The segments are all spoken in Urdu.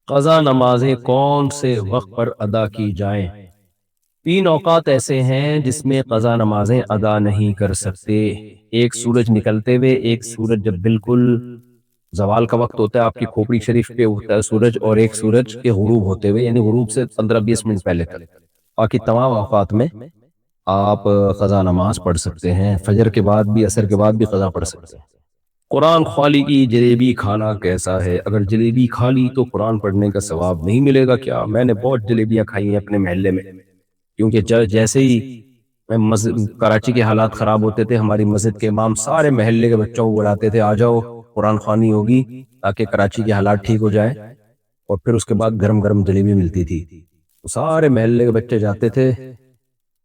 قضا نمازیں کون سے وقت پر ادا کی جائیں؟ تین اوقات ایسے ہیں جس میں قضا نمازیں ادا نہیں کر سکتے۔ ایک سورج نکلتے ہوئے، ایک سورج جب بالکل زوال کا وقت ہوتا ہے، آپ کی کھوپڑی شریف پہ ہوتا ہے سورج، اور ایک سورج کے غروب ہوتے ہوئے، یعنی غروب سے 15-20 منٹ پہلے تک۔ باقی تمام اوقات میں آپ قضا نماز پڑھ سکتے ہیں، فجر کے بعد بھی، عصر کے بعد بھی قضا پڑھ سکتے ہیں۔ قرآن خوالی کی جلیبی کھانا کیسا ہے؟ اگر جلیبی کھا لی تو قرآن پڑھنے کا ثواب نہیں ملے گا کیا؟ میں نے بہت جلیبیاں کھائی ہیں اپنے محلے میں، کیونکہ جیسے ہی کراچی کے حالات خراب ہوتے تھے، ہماری مسجد کے امام سارے محلے کے بچوں کو بلاتے تھے، آ جاؤ قرآن خوانی ہوگی، تاکہ کراچی کے حالات ٹھیک ہو جائے۔ اور پھر اس کے بعد گرم گرم جلیبی ملتی تھی، تو سارے محلے کے بچے جاتے تھے،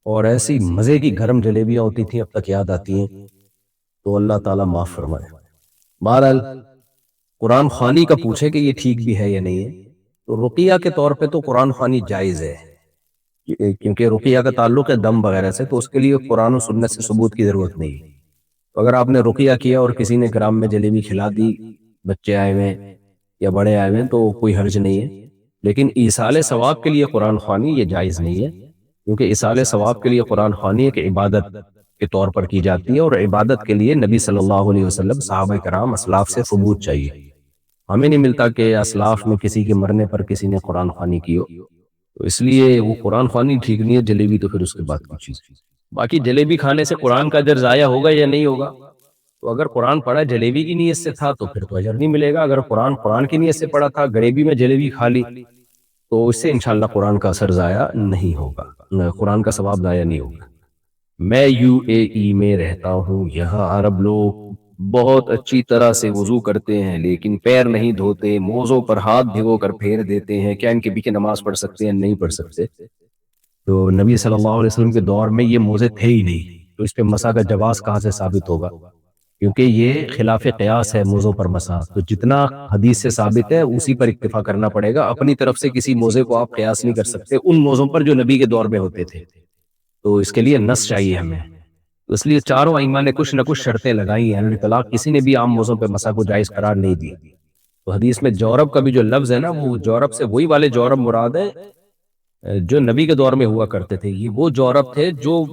اور ایسی مزے کی گرم جلیبیاں ہوتی تھیں، اب تک یاد آتی ہیں۔ تو اللہ تعالیٰ معاف فرمائے۔ بہرحال قرآن خوانی کا پوچھے کہ یہ ٹھیک بھی ہے یا نہیں ہے، تو رقیہ کے طور پہ تو قرآن خوانی جائز ہے، کیونکہ رقیہ کا تعلق ہے دم وغیرہ سے، تو اس کے لیے قرآن و سنت سے ثبوت کی ضرورت نہیں ہے۔ تو اگر آپ نے رقیہ کیا اور کسی نے گرام میں جلیبی کھلا دی، بچے آئے ہوئے ہیں یا بڑے آئے ہوئے ہیں، تو کوئی حرج نہیں ہے۔ لیکن ایصال ثواب کے لیے قرآن خوانی یہ جائز نہیں ہے، کیونکہ ایصال ثواب کے لیے قرآن خوانی ایک عبادت کے طور پر کی جاتی ہے، اور عبادت کے لیے نبی صلی اللہ علیہ وسلم، صحابہ کرام، اسلاف سے ثبوت چاہیے۔ ہمیں نہیں ملتا کہ اسلاف میں کسی کے مرنے پر کسی نے قرآن خوانی کی ہو، تو اس لیے وہ قرآن خوانی ٹھیک نہیں ہے۔ جلیبی تو پھر اس کے بعد کی چیز۔ باقی جلیبی کھانے سے قرآن کا اجر ضائع ہوگا یا نہیں ہوگا؟ تو اگر قرآن پڑھا جلیبی کی نیت سے تھا تو پھر تو اجر نہیں ملے گا۔ اگر قرآن کی نیت سے پڑھا تھا، غریبی میں جلیبی کھا لی، تو اس سے انشاءاللہ قرآن کا اثر ضائع نہیں ہوگا، قرآن کا ثواب ضائع نہیں ہوگا۔ میں یو اے ای میں رہتا ہوں، یہاں عرب لوگ بہت اچھی طرح سے وضو کرتے ہیں لیکن پیر نہیں دھوتے، موزوں پر ہاتھ بھگو کر پھیر دیتے ہیں، کیا ان کے پیچھے نماز پڑھ سکتے ہیں؟ نہیں پڑھ سکتے۔ تو نبی صلی اللہ علیہ وسلم کے دور میں یہ موزے تھے ہی نہیں، تو اس پہ مسح کا جواز کہاں سے ثابت ہوگا؟ کیونکہ یہ خلاف قیاس ہے موزوں پر مسح، تو جتنا حدیث سے ثابت ہے اسی پر اکتفا کرنا پڑے گا۔ اپنی طرف سے کسی موزے کو آپ قیاس نہیں کر سکتے ان موزوں پر جو نبی کے دور میں ہوتے تھے، تو اس کے لیے نص چاہیے ہمیں۔ تو اس لیے چاروں ائمہ نے کچھ نہ کچھ شرطیں لگائی ہیں، طلاق کسی نے بھی عام موزوں پہ مسح کو جائز قرار نہیں دی۔ تو حدیث میں جورب کا بھی جو لفظ ہے نا، وہ جورب سے وہی والے جورب مراد ہے جو نبی کے دور میں ہوا کرتے تھے۔ یہ وہ جورب تھے جو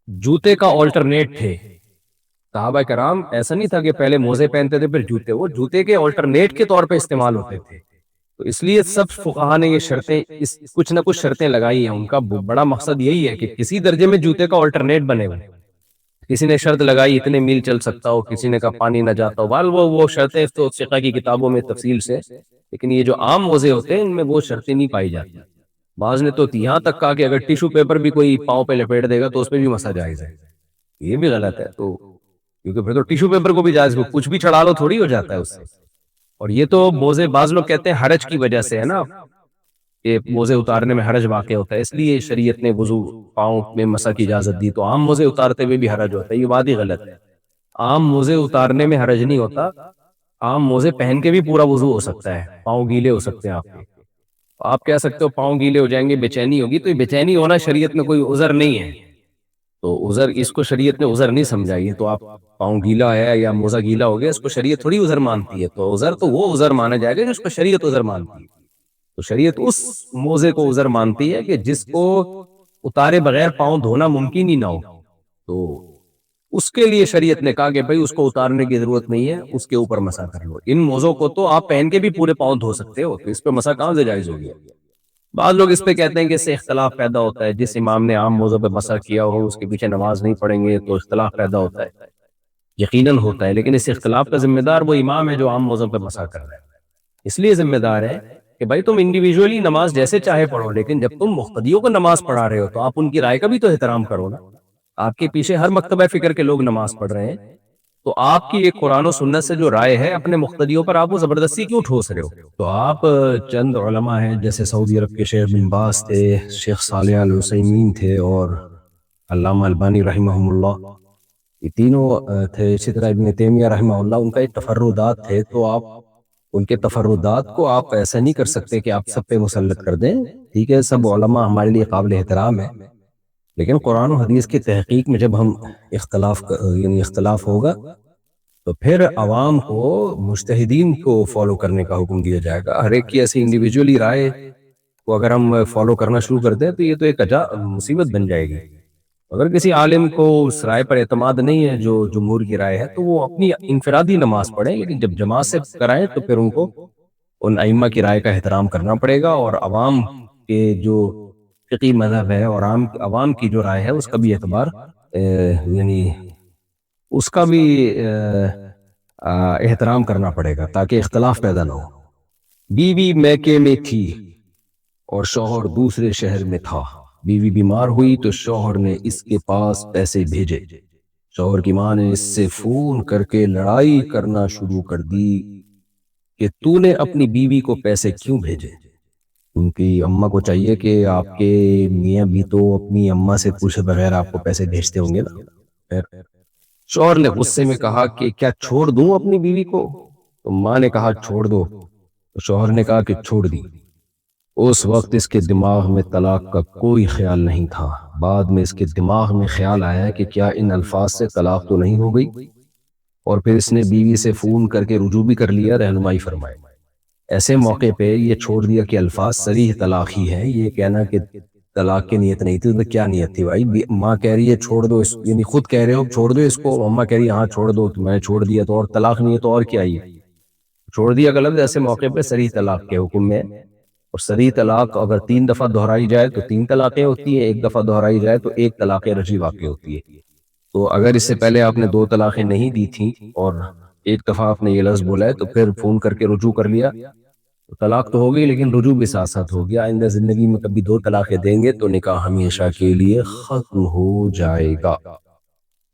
جوتے کا آلٹرنیٹ تھے۔ صحابہ کرام ایسا نہیں تھا کہ پہلے موزے پہنتے تھے پھر جوتے، وہ جوتے کے آلٹرنیٹ کے طور پہ استعمال ہوتے تھے۔ تو اس لیے سب فقہا نے یہ شرطیں، کچھ نہ کچھ شرطیں لگائی ہیں۔ ان کا بڑا مقصد یہی ہے کہ کسی درجے میں جوتے کا آلٹرنیٹ بنے ہوئے۔ کسی نے شرط لگائی اتنے میل چل سکتا ہو، کسی نے کہا پانی نہ جاتا ہو، بال وہ شرطیں تو فقہ کی کتابوں میں تفصیل سے، لیکن یہ جو عام موزے ہوتے ہیں ان میں وہ شرطیں نہیں پائی جاتی۔ بعض نے تو یہاں تک کہا کہ اگر ٹیشو پیپر بھی کوئی پاؤں پہ لپیٹ دے گا تو اس پہ بھی مسح جائز ہے۔ یہ بھی غلط ہے، تو کیونکہ پھر تو ٹیشو پیپر کو بھی جائز، کچھ بھی چڑھا لو تھوڑی ہو جاتا ہے اس سے۔ اور یہ تو موزے بعض لوگ کہتے ہیں حرج کی وجہ سے ہے نا، کہ موزے اتارنے میں حرج واقع ہوتا ہے، اس لیے شریعت نے وضو پاؤں میں مسح کی اجازت دی۔ تو عام موزے اتارتے ہوئے بھی حرج ہوتا ہے، یہ بات ہی غلط ہے۔ عام موزے اتارنے میں حرج نہیں ہوتا، عام موزے پہن کے بھی پورا وضو ہو سکتا ہے، پاؤں گیلے ہو سکتے ہیں آپ کے۔ آپ کہہ سکتے ہو پاؤں گیلے ہو جائیں گے، بے چینی ہوگی، تو یہ بے چینی ہونا شریعت میں کوئی عذر نہیں ہے، تو عذر اس کو شریعت نے عذر نہیں سمجھائی ہے۔ تو آپ پاؤں گیلا ہے یا موزہ گیلا ہو گیا، اس کو شریعت تھوڑی عذر مانتی ہے، تو عذر تو وہ عذر مانا جائے گا جس کو شریعت عذر مانتی ہے۔ تو شریعت اس موزے کو عذر مانتی ہے کہ جس کو اتارے بغیر پاؤں دھونا ممکن ہی نہ ہو، تو اس کے لیے شریعت نے کہا کہ بھئی اس کو اتارنے کی ضرورت نہیں ہے، اس کے اوپر مسح کر لو۔ ان موزوں کو تو آپ پہن کے بھی پورے پاؤں دھو سکتے ہو، تو اس پہ مسح کہاں سے جائز ہو گیا؟ بعض لوگ اس پہ کہتے ہیں کہ اس سے اختلاف پیدا ہوتا ہے، جس امام نے عام موضوع پہ مسح کیا ہو اس کے پیچھے نماز نہیں پڑھیں گے تو اختلاف پیدا ہوتا ہے۔ یقیناً ہوتا ہے، لیکن اس اختلاف کا ذمہ دار وہ امام ہے جو عام موضوع پہ مسح کر رہا ہے۔ اس لیے ذمہ دار ہے کہ بھائی تم انڈیویجولی نماز جیسے چاہے پڑھو، لیکن جب تم مقتدیوں کو نماز پڑھا رہے ہو تو آپ ان کی رائے کا بھی تو احترام کرو نا۔ آپ کے پیچھے ہر مکتبہ فکر کے لوگ نماز پڑھ رہے ہیں، تو آپ کی ایک قرآن و سنت سے جو رائے ہے اپنے مقتدیوں پر آپ وہ زبردستی کیوں ٹھوس رہے ہو؟ تو آپ چند علماء ہیں جیسے سعودی عرب کے شیخ بن باز تھے، شیخ صالح العثیمین تھے، اور علامہ البانی رحمہ اللہ، یہ تینوں تھے، اسی طرح ابن تیمیہ رحمہ اللہ، ان کا ایک تفردات تھے، تو آپ ان کے تفردات کو آپ ایسا نہیں کر سکتے کہ آپ سب پہ مسلط کر دیں۔ ٹھیک ہے، سب علماء ہمارے لیے قابل احترام ہے، لیکن قرآن و حدیث کی تحقیق میں جب ہم اختلاف ہوگا تو پھر عوام کو مجتہدین کو فالو کرنے کا حکم دیا جائے گا. ہر ایک کی ایسی انڈیویجولی رائے کو اگر ہم فالو کرنا شروع کر دیں تو یہ تو ایک مصیبت بن جائے گی. اگر کسی عالم کو اس رائے پر اعتماد نہیں ہے جو جمہور کی رائے ہے تو وہ اپنی انفرادی نماز پڑھیں, لیکن جب جماعت سے کرائیں تو پھر ان کو ان ائمہ کی رائے کا احترام کرنا پڑے گا, اور عوام کے جو فقہی مذہب ہے اور عوام کی جو رائے ہے اس کا بھی اعتبار یعنی اس کا بھی احترام کرنا پڑے گا تاکہ اختلاف پیدا نہ ہو. بیوی میکے میں تھی اور شوہر دوسرے شہر میں تھا. بیوی بیمار ہوئی تو شوہر نے اس کے پاس پیسے بھیجے. شوہر کی ماں نے اس سے فون کر کے لڑائی کرنا شروع کر دی کہ تو نے اپنی بیوی کو پیسے کیوں بھیجے. ان کی اماں کو چاہیے کہ آپ کے میاں بھی تو اپنی اماں سے پوچھے بغیر آپ کو پیسے بھیجتے ہوں گے نا. شوہر نے غصے میں کہا کہ کیا چھوڑ دوں اپنی بیوی کو؟ تو ماں نے کہا چھوڑ دو. تو شوہر نے کہا کہ چھوڑ دی. اس وقت اس کے دماغ میں طلاق کا کوئی خیال نہیں تھا. بعد میں اس کے دماغ میں خیال آیا کہ کیا ان الفاظ سے طلاق تو نہیں ہو گئی, اور پھر اس نے بیوی سے فون کر کے رجوع بھی کر لیا. رہنمائی فرمائے. ایسے موقع پہ یہ چھوڑ دیا کہ الفاظ صریح طلاق ہی ہے, یہ کہنا کہ طلاق کی نیت نہیں تھی تو کیا نیت تھی بھائی؟ ماں کہہ رہی ہے چھوڑ دو اس, یعنی خود کہہ رہے ہو چھوڑ دو اس کو, اماں کہہ رہی ہے ہاں چھوڑ دو, تو میں نے چھوڑ دیا تو اور طلاق نہیں ہے تو اور کیا ہی ہے؟ چھوڑ دیا کا لفظ ایسے موقع پہ صریح طلاق کے حکم میں, اور صریح طلاق اگر 3 دفعہ دہرائی جائے تو 3 طلاقیں ہوتی ہیں, 1 دفعہ دہرائی جائے تو 1 طلاق رجعی واقع ہوتی ہے. تو اگر اس سے پہلے آپ نے 2 طلاقیں نہیں دی تھیں اور 1 دفعہ آپ نے یہ لفظ بولا ہے تو پھر فون کر کے رجوع کر لیا تو طلاق تو ہو گئی, لیکن رجوع بھی ساتھ ساتھ ہو گیا. آئندہ زندگی میں کبھی 2 طلاقیں دیں گے تو نکاح ہمیشہ کے لیے ختم ہو جائے گا.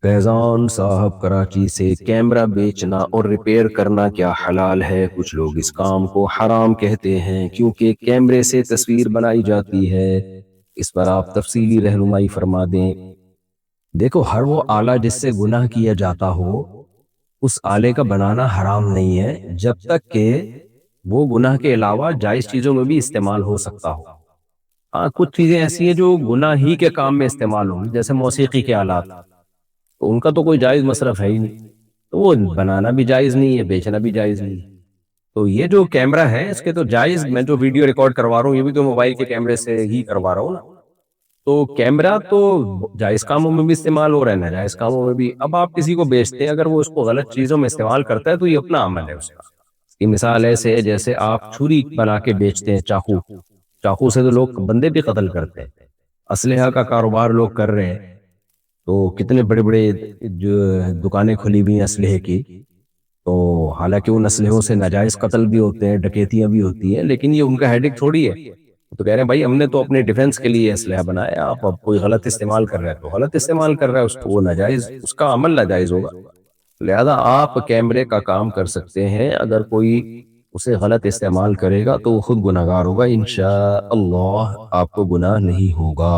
فیضان صاحب کراچی سے, کیمرہ بیچنا اور ریپیئر کرنا کیا حلال ہے؟ کچھ لوگ اس کام کو حرام کہتے ہیں کیونکہ کیمرے سے تصویر بنائی جاتی ہے. اس پر آپ تفصیلی رہنمائی فرما دیں. دیکھو, ہر وہ آلہ جس سے گناہ کیا جاتا ہو اس آلے کا بنانا حرام نہیں ہے جب تک کہ وہ گناہ کے علاوہ جائز چیزوں میں بھی استعمال ہو سکتا ہو. ہاں, کچھ چیزیں ایسی ہیں جو گناہ ہی کے کام میں استعمال ہوں, جیسے موسیقی کے آلات, تو ان کا تو کوئی جائز مصرف ہے ہی نہیں, تو وہ بنانا بھی جائز نہیں ہے, بیچنا بھی جائز نہیں ہے. تو یہ جو کیمرہ ہے اس کے تو جائز, میں جو ویڈیو ریکارڈ کروا رہا ہوں یہ بھی تو موبائل کے کیمرے سے ہی کروا رہا ہوں نا. تو کیمرہ تو جائز کاموں میں بھی استعمال ہو رہا ہے, ناجائز کاموں میں بھی. اب آپ کسی کو بیچتے ہیں, اگر وہ اس کو غلط چیزوں میں استعمال کرتا ہے تو یہ اپنا عمل ہے اس کا. اس کی مثال ایسے ہے جیسے آپ چھری بنا کے بیچتے ہیں, چاقو, چاقو سے تو لوگ بندے بھی قتل کرتے ہیں. اسلحہ کا کاروبار لوگ کر رہے ہیں, تو کتنے بڑے بڑے جو دکانیں کھلی ہوئی ہیں اسلحے کی, تو حالانکہ ان اسلحوں سے ناجائز قتل بھی ہوتے ہیں, ڈکیتیاں بھی ہوتی ہیں, لیکن یہ ان کا ہیڈک تھوڑی ہے. تو کہہ رہے ہیں بھائی ہم نے تو اپنے ڈیفنس کے لیے اسلحہ بنایا, آپ اب کوئی غلط استعمال کر رہا ہے تو غلط استعمال کر رہا ہے, اس کو وہ ناجائز, اس کا عمل ناجائز ہوگا. لہذا آپ کیمرے کا کام کر سکتے ہیں, اگر کوئی اسے غلط استعمال کرے گا تو وہ خود گناہگار ہوگا, انشاءاللہ آپ کو گناہ نہیں ہوگا.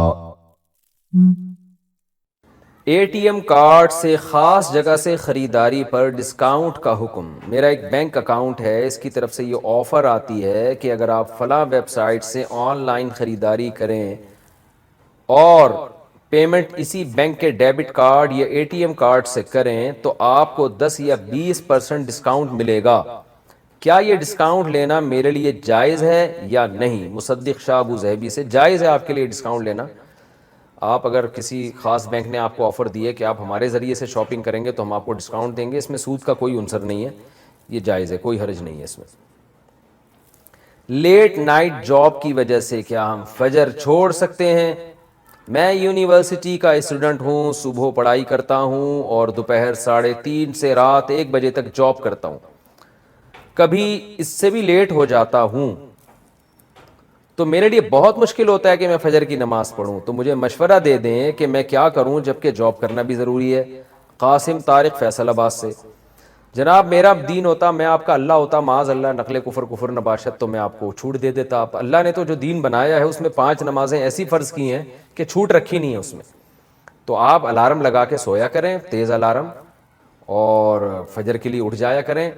اے ٹی ایم کارڈ سے خاص جگہ سے خریداری پر ڈسکاؤنٹ کا حکم. میرا ایک بینک اکاؤنٹ ہے, اس کی طرف سے یہ آفر آتی ہے کہ اگر آپ فلاں ویب سائٹ سے آن لائن خریداری کریں اور پیمنٹ اسی بینک کے ڈیبٹ کارڈ یا اے ٹی ایم کارڈ سے کریں تو آپ کو 10 یا 20% ڈسکاؤنٹ ملے گا. کیا یہ ڈسکاؤنٹ لینا میرے لیے جائز ہے یا نہیں؟ مصدق شاہ ابو ظہبی سے. جائز ہے آپ کے لیے ڈسکاؤنٹ لینا. آپ اگر کسی خاص بینک نے آپ کو آفر دی ہے کہ آپ ہمارے ذریعے سے شاپنگ کریں گے تو ہم آپ کو ڈسکاؤنٹ دیں گے, اس میں سود کا کوئی عنصر نہیں ہے, یہ جائز ہے, کوئی حرج نہیں ہے اس میں. لیٹ نائٹ جاب کی وجہ سے کیا ہم فجر چھوڑ سکتے ہیں؟ میں یونیورسٹی کا اسٹوڈنٹ ہوں, صبح پڑھائی کرتا ہوں اور دوپہر 3:30 سے رات 1 بجے تک جاب کرتا ہوں, کبھی اس سے بھی لیٹ ہو جاتا ہوں, تو میرے لیے بہت مشکل ہوتا ہے کہ میں فجر کی نماز پڑھوں. تو مجھے مشورہ دے دیں کہ میں کیا کروں جبکہ جاب کرنا بھی ضروری ہے. قاسم طارق فیصل آباد سے. جناب میرا دین ہوتا, میں آپ کا اللہ ہوتا, معاذ اللہ نقل کفر نباشت, تو میں آپ کو چھوٹ دے دیتا. آپ اللہ نے تو جو دین بنایا ہے اس میں 5 نمازیں ایسی فرض کی ہیں کہ چھوٹ رکھی نہیں ہے اس میں. تو آپ الارم لگا کے سویا کریں, تیز الارم, اور فجر کے لیے اٹھ جایا کریں.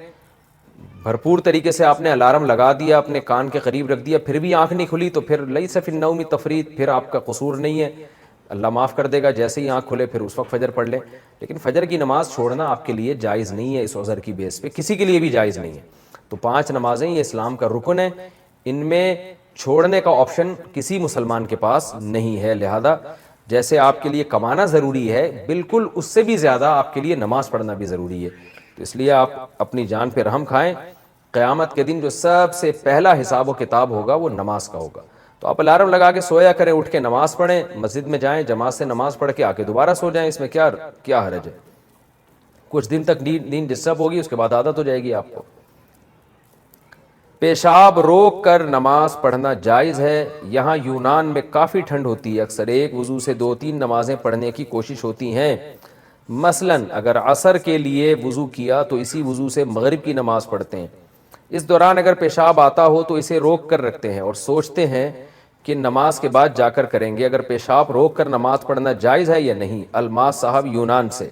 بھرپور طریقے سے آپ نے الارم لگا دیا, اپنے کان کے قریب رکھ دیا, پھر بھی آنکھ نہیں کھلی تو پھر لیس فی النوم تفریط, پھر آپ کا قصور نہیں ہے. اللہ معاف کر دے گا، جیسے ہی آنکھ کھلے پھر اس وقت فجر پڑھ لیں. لیکن فجر کی نماز چھوڑنا آپ کے لیے جائز نہیں ہے، اس عذر کی بیس پہ کسی کے لیے بھی جائز نہیں ہے. تو 5 نمازیں یہ اسلام کا رکن ہے، ان میں چھوڑنے کا آپشن کسی مسلمان کے پاس نہیں ہے. لہذا جیسے آپ کے لیے کمانا ضروری ہے، بالکل اس سے بھی زیادہ آپ کے لیے نماز پڑھنا بھی ضروری ہے. تو اس لیے آپ اپنی جان پہ رحم کھائیں. قیامت کے دن جو سب سے پہلا حساب و کتاب ہوگا وہ نماز کا ہوگا. تو آپ الارم لگا کے سویا کریں، اٹھ کے نماز پڑھیں، مسجد میں جائیں، جماعت سے نماز پڑھ کے آ کے دوبارہ سو جائیں. اس میں کیا حرج ہے؟ کچھ دن تک نیند ڈسٹرب ہوگی، اس کے بعد عادت ہو جائے گی آپ کو. پیشاب روک کر نماز پڑھنا جائز ہے. یہاں یونان میں کافی ٹھنڈ ہوتی ہے، اکثر ایک وضو سے 2-3 نمازیں پڑھنے کی کوشش ہوتی ہیں. مثلا اگر عصر کے لیے وضو کیا تو اسی وضو سے مغرب کی نماز پڑھتے ہیں. اس دوران اگر پیشاب آتا ہو تو اسے روک کر رکھتے ہیں اور سوچتے ہیں کہ نماز کے بعد جا کر کریں گے. اگر پیشاب روک کر نماز پڑھنا جائز ہے یا نہیں؟ الماس صاحب یونان سے.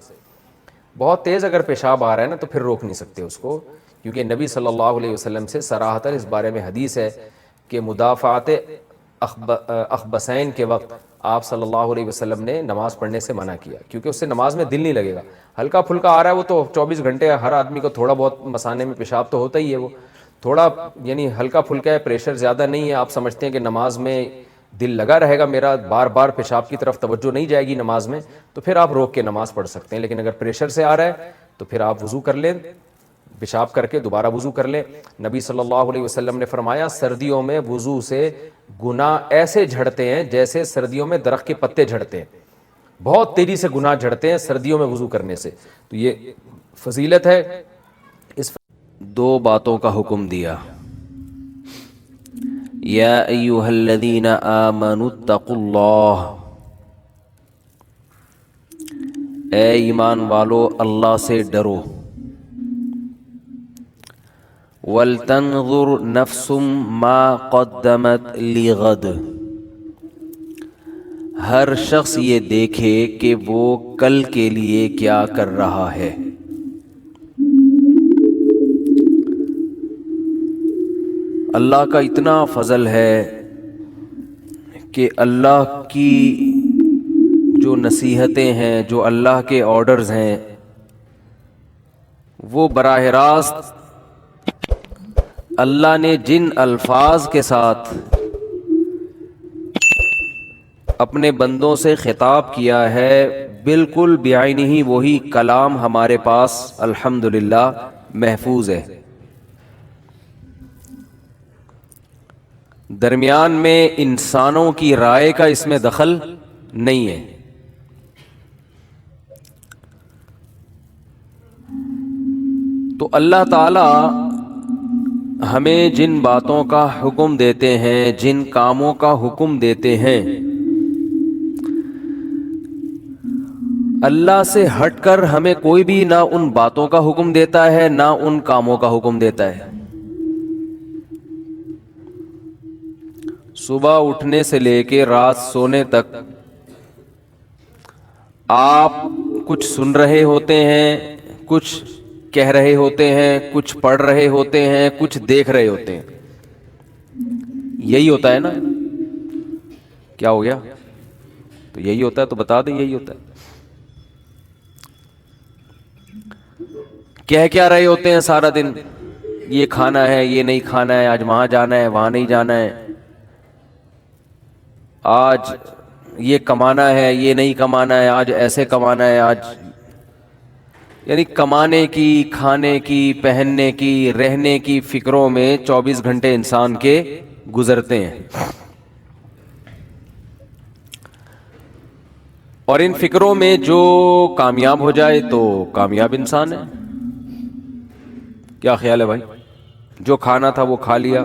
بہت تیز اگر پیشاب آ رہا ہے نا تو پھر روک نہیں سکتے اس کو، کیونکہ نبی صلی اللہ علیہ وسلم سے صراحتاً اس بارے میں حدیث ہے کہ مدافعات اخبثین کے وقت آپ صلی اللہ علیہ وسلم نے نماز پڑھنے سے منع کیا، کیونکہ اس سے نماز میں دل نہیں لگے گا. ہلکا پھلکا آ رہا ہے وہ تو 24 گھنٹے ہر آدمی کو تھوڑا بہت مثانے میں پیشاب تو ہوتا ہی ہے، وہ تھوڑا یعنی ہلکا پھلکا ہے، پریشر زیادہ نہیں ہے. آپ سمجھتے ہیں کہ نماز میں دل لگا رہے گا میرا، بار بار پیشاب کی طرف توجہ نہیں جائے گی نماز میں، تو پھر آپ روک کے نماز پڑھ سکتے ہیں. لیکن اگر پریشر سے آ رہا ہے تو پھر آپ وضو کر لیں، پیشاب کر کے دوبارہ وضو کر لیں. نبی صلی اللہ علیہ وسلم نے فرمایا سردیوں میں وضو سے گناہ ایسے جھڑتے ہیں جیسے سردیوں میں درخت کے پتے جھڑتے ہیں، بہت تیزی سے گناہ جھڑتے ہیں سردیوں میں وضو کرنے سے. تو یہ فضیلت ہے. اس 2 باتوں کا حکم دیا، یا ایھا الذین آمنوا اتقوا اللہ، اے ایمان والو اللہ سے ڈرو. وَلْتَنْظُرْ نَفْسٌ مَا قَدَّمَتْ لِغَدٍ، ہر شخص یہ دیکھے کہ وہ کل کے لیے کیا کر رہا ہے. اللہ کا اتنا فضل ہے کہ اللہ کی جو نصیحتیں ہیں، جو اللہ کے آرڈرز ہیں، وہ براہ راست اللہ نے جن الفاظ کے ساتھ اپنے بندوں سے خطاب کیا ہے بالکل بعینہ وہی کلام ہمارے پاس الحمدللہ محفوظ ہے. درمیان میں انسانوں کی رائے کا اس میں دخل نہیں ہے. تو اللہ تعالی ہمیں جن باتوں کا حکم دیتے ہیں، جن کاموں کا حکم دیتے ہیں، اللہ سے ہٹ کر ہمیں کوئی بھی نہ ان باتوں کا حکم دیتا ہے نہ ان کاموں کا حکم دیتا ہے. صبح اٹھنے سے لے کے رات سونے تک آپ کچھ سن رہے ہوتے ہیں، کچھ کہہ رہے ہوتے ہیں، کچھ پڑھ رہے ہوتے ہیں، کچھ دیکھ رہے ہوتے ہیں. یہی ہوتا ہے نا؟ کیا ہو گیا؟ تو یہی ہوتا ہے، تو بتا دیں یہی ہوتا ہے. کہہ کیا رہے ہوتے ہیں سارا دن؟ یہ کھانا ہے، یہ نہیں کھانا ہے، آج وہاں جانا ہے، وہاں نہیں جانا ہے، آج یہ کمانا ہے، یہ نہیں کمانا ہے، آج ایسے کمانا ہے، آج یعنی کمانے کی، کھانے کی، پہننے کی، رہنے کی فکروں میں 24 گھنٹے انسان کے گزرتے ہیں. اور ان فکروں میں جو کامیاب ہو جائے تو کامیاب انسان ہے. کیا خیال ہے بھائی؟ جو کھانا تھا وہ کھا لیا،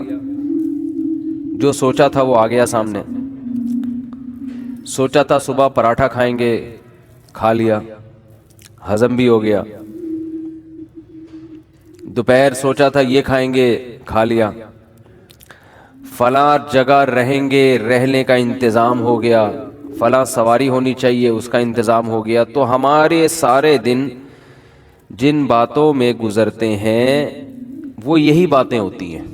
جو سوچا تھا وہ آ گیا سامنے. سوچا تھا صبح پراٹھا کھائیں گے، کھا لیا، ہضم بھی ہو گیا. دوپہر سوچا تھا یہ کھائیں گے، کھا لیا. فلاں جگہ رہیں گے، رہنے کا انتظام ہو گیا، فلاں سواری ہونی چاہیے اس کا انتظام ہو گیا. تو ہمارے سارے دن جن باتوں میں گزرتے ہیں وہ یہی باتیں ہوتی ہیں.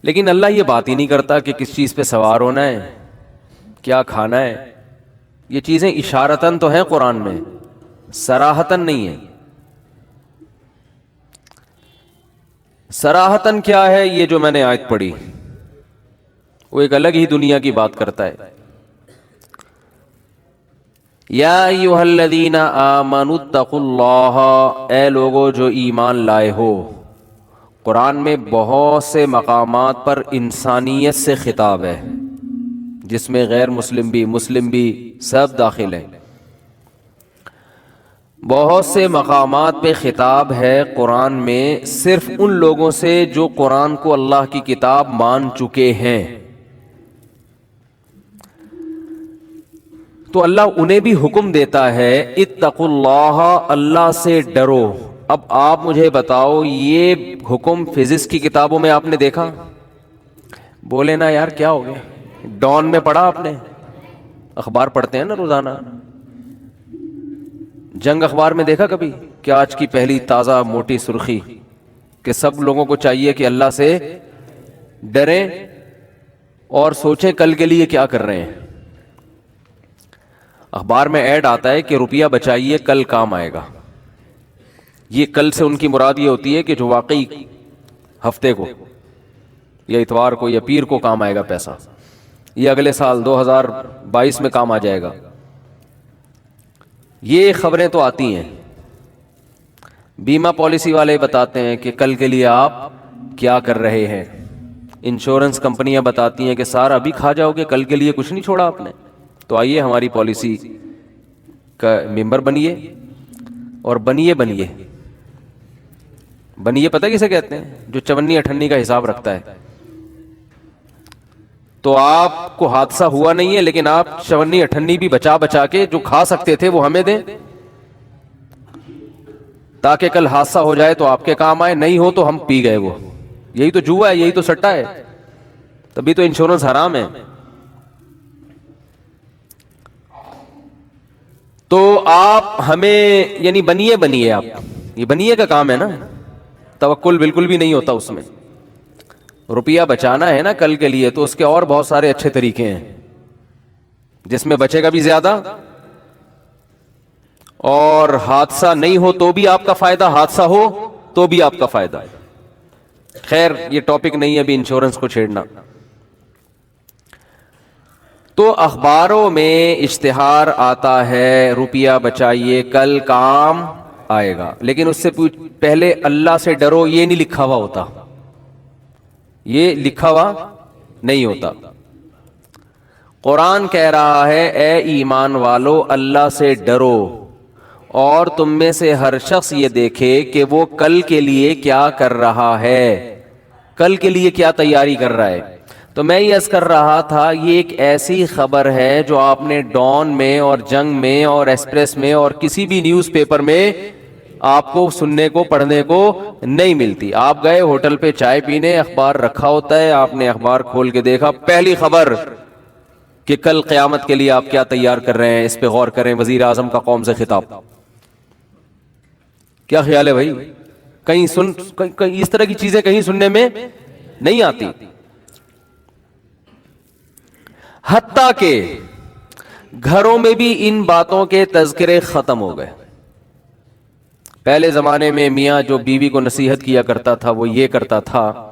لیکن اللہ یہ بات ہی نہیں کرتا کہ کس چیز پہ سوار ہونا ہے، کیا کھانا ہے، یہ چیزیں اشارتاً تو ہیں قرآن میں، صراحتاً نہیں ہے۔ صراحتاً کیا ہے، یہ جو میں نے آیت پڑھی وہ ایک الگ ہی دنیا کی بات کرتا ہے۔ یا ایھا الذین آمنوا اتقوا اللہ، اے لوگو جو ایمان لائے ہو۔ قرآن میں بہت سے مقامات پر انسانیت سے خطاب ہے، جس میں غیر مسلم بھی مسلم بھی سب داخل ہیں۔ بہت سے مقامات پہ خطاب ہے قرآن میں صرف ان لوگوں سے جو قرآن کو اللہ کی کتاب مان چکے ہیں، تو اللہ انہیں بھی حکم دیتا ہے اتقوا اللہ، اللہ سے ڈرو۔ اب آپ مجھے بتاؤ، یہ حکم فزکس کی کتابوں میں آپ نے دیکھا؟ بولے نا یار کیا ہو گیا، ڈان میں پڑھا آپ نے؟ اخبار پڑھتے ہیں نا روزانہ، جنگ اخبار میں دیکھا کبھی کہ آج کی پہلی تازہ موٹی سرخی کہ سب لوگوں کو چاہیے کہ اللہ سے ڈریں اور سوچیں کل کے لیے کیا کر رہے ہیں۔ اخبار میں ایڈ آتا ہے کہ روپیہ بچائیے کل کام آئے گا۔ یہ کل سے ان کی مراد یہ ہوتی ہے کہ جو واقعی ہفتے کو یا اتوار کو یا پیر کو کام آئے گا پیسہ، یہ اگلے سال 2022 میں کام آ جائے گا۔ یہ خبریں تو آتی ہیں، بیمہ پالیسی والے بتاتے ہیں کہ کل کے لیے آپ کیا کر رہے ہیں، انشورنس کمپنیاں بتاتی ہیں کہ سارا ابھی کھا جاؤ گے، کل کے لیے کچھ نہیں چھوڑا آپ نے۔ تو آئیے ہماری پالیسی کا ممبر بنیے، اور بنیے پتہ کسے کہتے ہیں؟ جو چونی اٹھنی کا حساب رکھتا ہے۔ تو آپ کو حادثہ ہوا نہیں ہے، لیکن آپ چونی اٹھنی بھی بچا کے جو کھا سکتے تھے وہ ہمیں دیں، تاکہ کل حادثہ ہو جائے تو آپ کے کام آئے، نہیں ہو تو ہم پی گئے۔ وہ یہی تو جوا ہے، یہی تو سٹا ہے، تبھی تو انشورنس حرام ہے۔ تو آپ ہمیں یعنی بنیے آپ، یہ بنیے کا کام ہے نا، توکل بالکل بھی نہیں ہوتا اس میں۔ روپیہ بچانا ہے نا کل کے لیے، تو اس کے اور بہت سارے اچھے طریقے ہیں جس میں بچے گا بھی زیادہ، اور حادثہ نہیں ہو تو بھی آپ کا فائدہ، حادثہ ہو تو بھی آپ کا فائدہ۔ خیر یہ ٹاپک نہیں ہے ابھی انشورنس کو چھیڑنا۔ تو اخباروں میں اشتہار آتا ہے روپیہ بچائیے کل کام آئے گا، لیکن اس سے پہلے اللہ سے ڈرو یہ نہیں لکھا ہوا ہوتا، یہ لکھا ہوا نہیں ہوتا۔ قرآن کہہ رہا ہے اے ایمان والو اللہ سے ڈرو، اور تم میں سے ہر شخص یہ دیکھے کہ وہ کل کے لیے کیا کر رہا ہے، کل کے لیے کیا تیاری کر رہا ہے۔ تو میں یہ عرض کر رہا تھا، یہ ایک ایسی خبر ہے جو آپ نے ڈان میں اور جنگ میں اور ایکسپریس میں اور کسی بھی نیوز پیپر میں آپ کو سننے کو پڑھنے کو نہیں ملتی۔ آپ گئے ہوٹل پہ چائے پینے، اخبار رکھا ہوتا ہے، آپ نے اخبار کھول کے دیکھا، پہلی خبر کہ کل قیامت کے لیے آپ کیا تیار کر رہے ہیں، اس پہ غور کریں۔ وزیر اعظم کا قوم سے خطاب، کیا خیال ہے بھائی؟ کہیں اس طرح کی چیزیں کہیں سننے میں نہیں آتی۔ حتیٰ کہ گھروں میں بھی ان باتوں کے تذکرے ختم ہو گئے۔ پہلے زمانے میں میاں جو بیوی کو نصیحت کیا کرتا تھا وہ یہ کرتا تھا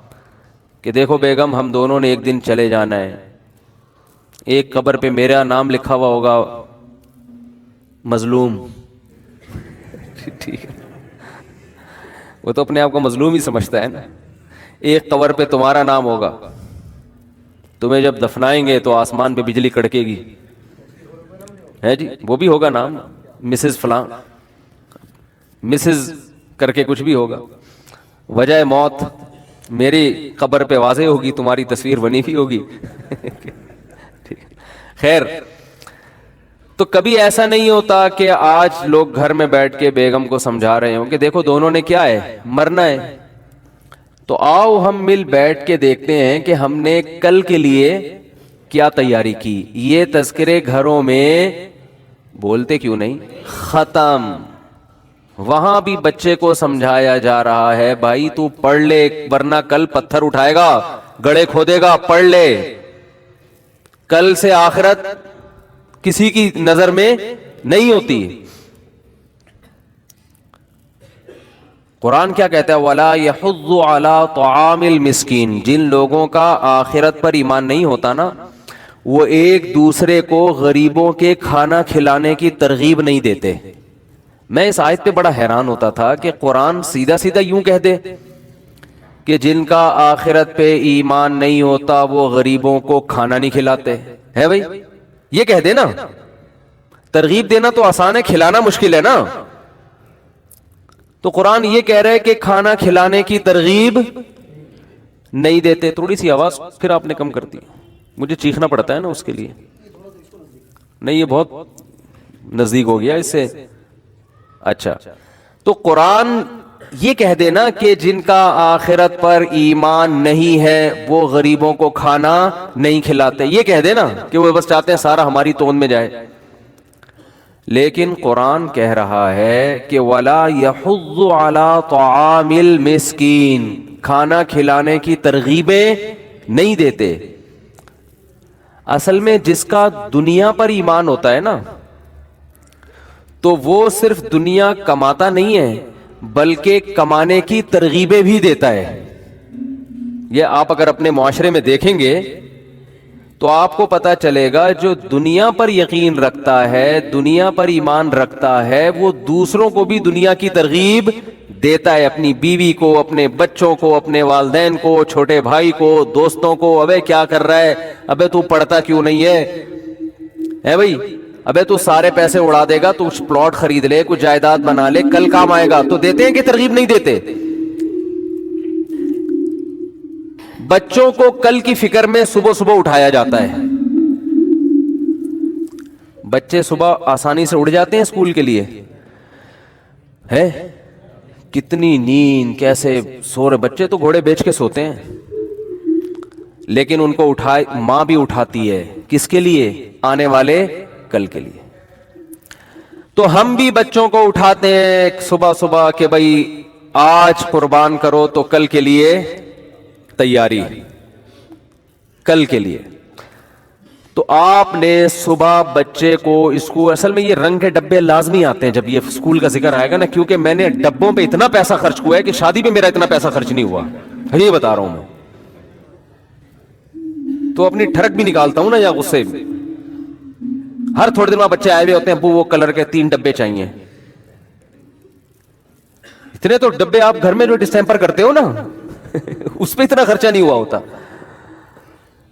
کہ دیکھو بیگم، ہم دونوں نے ایک دن چلے جانا ہے، ایک قبر پہ میرا نام لکھا ہوا ہوگا مظلوم، ٹھیک ہے، وہ تو اپنے آپ کو مظلوم ہی سمجھتا ہے نا، ایک قبر پہ تمہارا نام ہوگا، تمہیں جب دفنائیں گے تو آسمان پہ بجلی کڑکے گی، ہے جی، وہ بھی ہوگا نام مسز فلاں، مسز کر کے کچھ بھی ہوگا، وجہ موت میری قبر پہ واضح ہوگی، تمہاری تصویر بنی بھی ہوگی۔ خیر، تو کبھی ایسا نہیں ہوتا کہ آج لوگ گھر میں بیٹھ کے بیگم کو سمجھا رہے ہوں کہ دیکھو دونوں نے کیا ہے، مرنا ہے، تو آؤ ہم مل بیٹھ کے دیکھتے ہیں کہ ہم نے کل کے لیے کیا تیاری کی۔ یہ تذکرے گھروں میں بولتے کیوں نہیں؟ ختم۔ وہاں بھی بچے کو سمجھایا جا رہا ہے بھائی تو پڑھ لے، ورنہ کل پتھر اٹھائے گا، گڑھے کھودے گا، پڑھ لے۔ کل سے آخرت کسی کی نظر میں نہیں ہوتی. قرآن کیا کہتا ہے؟ وَلَا يَحُضُّ عَلَىٰ طَعَامِ الْمِسْكِينِ. جن لوگوں کا آخرت پر ایمان نہیں ہوتا نا، وہ ایک دوسرے کو غریبوں کے کھانا کھلانے کی ترغیب نہیں دیتے. میں اس آیت پہ بڑا حیران ہوتا تھا کہ قرآن سیدھا سیدھا یوں کہہ دے کہ جن کا آخرت پہ ایمان نہیں ہوتا وہ غریبوں کو کھانا نہیں کھلاتے. ہے بھائی، یہ کہہ دے نا. ترغیب دینا تو آسان ہے، کھلانا مشکل ہے نا. تو قرآن یہ کہہ رہا ہے کہ کھانا کھلانے کی ترغیب نہیں دیتے. تھوڑی سی آواز پھر آپ نے کم کر دی، مجھے چیخنا پڑتا ہے نا اس کے لیے. نہیں، یہ بہت نزدیک ہو گیا اس سے. اچھا، تو قرآن یہ کہہ دینا کہ جن کا آخرت پر ایمان نہیں ہے وہ غریبوں کو کھانا نہیں کھلاتے، یہ کہہ دینا کہ وہ بس چاہتے ہیں سارا ہماری توند میں جائے. لیکن قرآن کہہ رہا ہے کہ وَلَا يَحُضُّ عَلَىٰ طَعَامِ الْمِسْكِينِ. کھانا کھلانے کی ترغیبیں نہیں دیتے. اصل میں جس کا دنیا پر ایمان ہوتا ہے نا، تو وہ صرف دنیا کماتا نہیں ہے بلکہ کمانے کی ترغیبیں بھی دیتا ہے. یہ آپ اگر اپنے معاشرے میں دیکھیں گے تو آپ کو پتا چلے گا جو دنیا پر یقین رکھتا ہے، دنیا پر ایمان رکھتا ہے، وہ دوسروں کو بھی دنیا کی ترغیب دیتا ہے. اپنی بیوی کو، اپنے بچوں کو، اپنے والدین کو، چھوٹے بھائی کو، دوستوں کو. ابے کیا کر رہا ہے؟ ابے تو پڑھتا کیوں نہیں ہے بھائی؟ ابے تو سارے پیسے اڑا دے گا، تو پلاٹ خرید لے، کچھ جائیداد بنا لے، کل کام آئے گا. تو دیتے ہیں کہ ترغیب نہیں دیتے؟ بچوں کو کل کی فکر میں صبح صبح اٹھایا جاتا ہے. بچے صبح آسانی سے اڑ جاتے ہیں اسکول کے لیے. ہے کتنی نیند، کیسے سو رہے بچے، تو گھوڑے بیچ کے سوتے ہیں. لیکن ان کو ماں بھی اٹھاتی ہے، کس کے لیے؟ آنے والے کل کے لیے. تو ہم بھی بچوں کو اٹھاتے ہیں صبح صبح کہ بھائی آج قربان کرو تو کل کے لیے تیاری، کل کے لیے. تو آپ نے صبح بچے کو اسکول، اصل میں یہ رنگ کے ڈبے لازمی آتے ہیں جب یہ اسکول کا ذکر آئے گا نا، کیونکہ میں نے ڈبوں پہ اتنا پیسہ خرچ ہوا ہے کہ شادی پہ میرا اتنا پیسہ خرچ نہیں ہوا. یہ بتا رہا ہوں میں، تو اپنی ٹھڑک بھی نکالتا ہوں نا یا غصے. ہر تھوڑے دن میں بچے آئے ہوئے ہوتے ہیں، ابو وہ کلر کے 3 ڈبے چاہیے. اتنے تو ڈبے آپ گھر میں جو ڈسٹیمپر کرتے ہو نا اس پہ اتنا خرچہ نہیں ہوا ہوتا.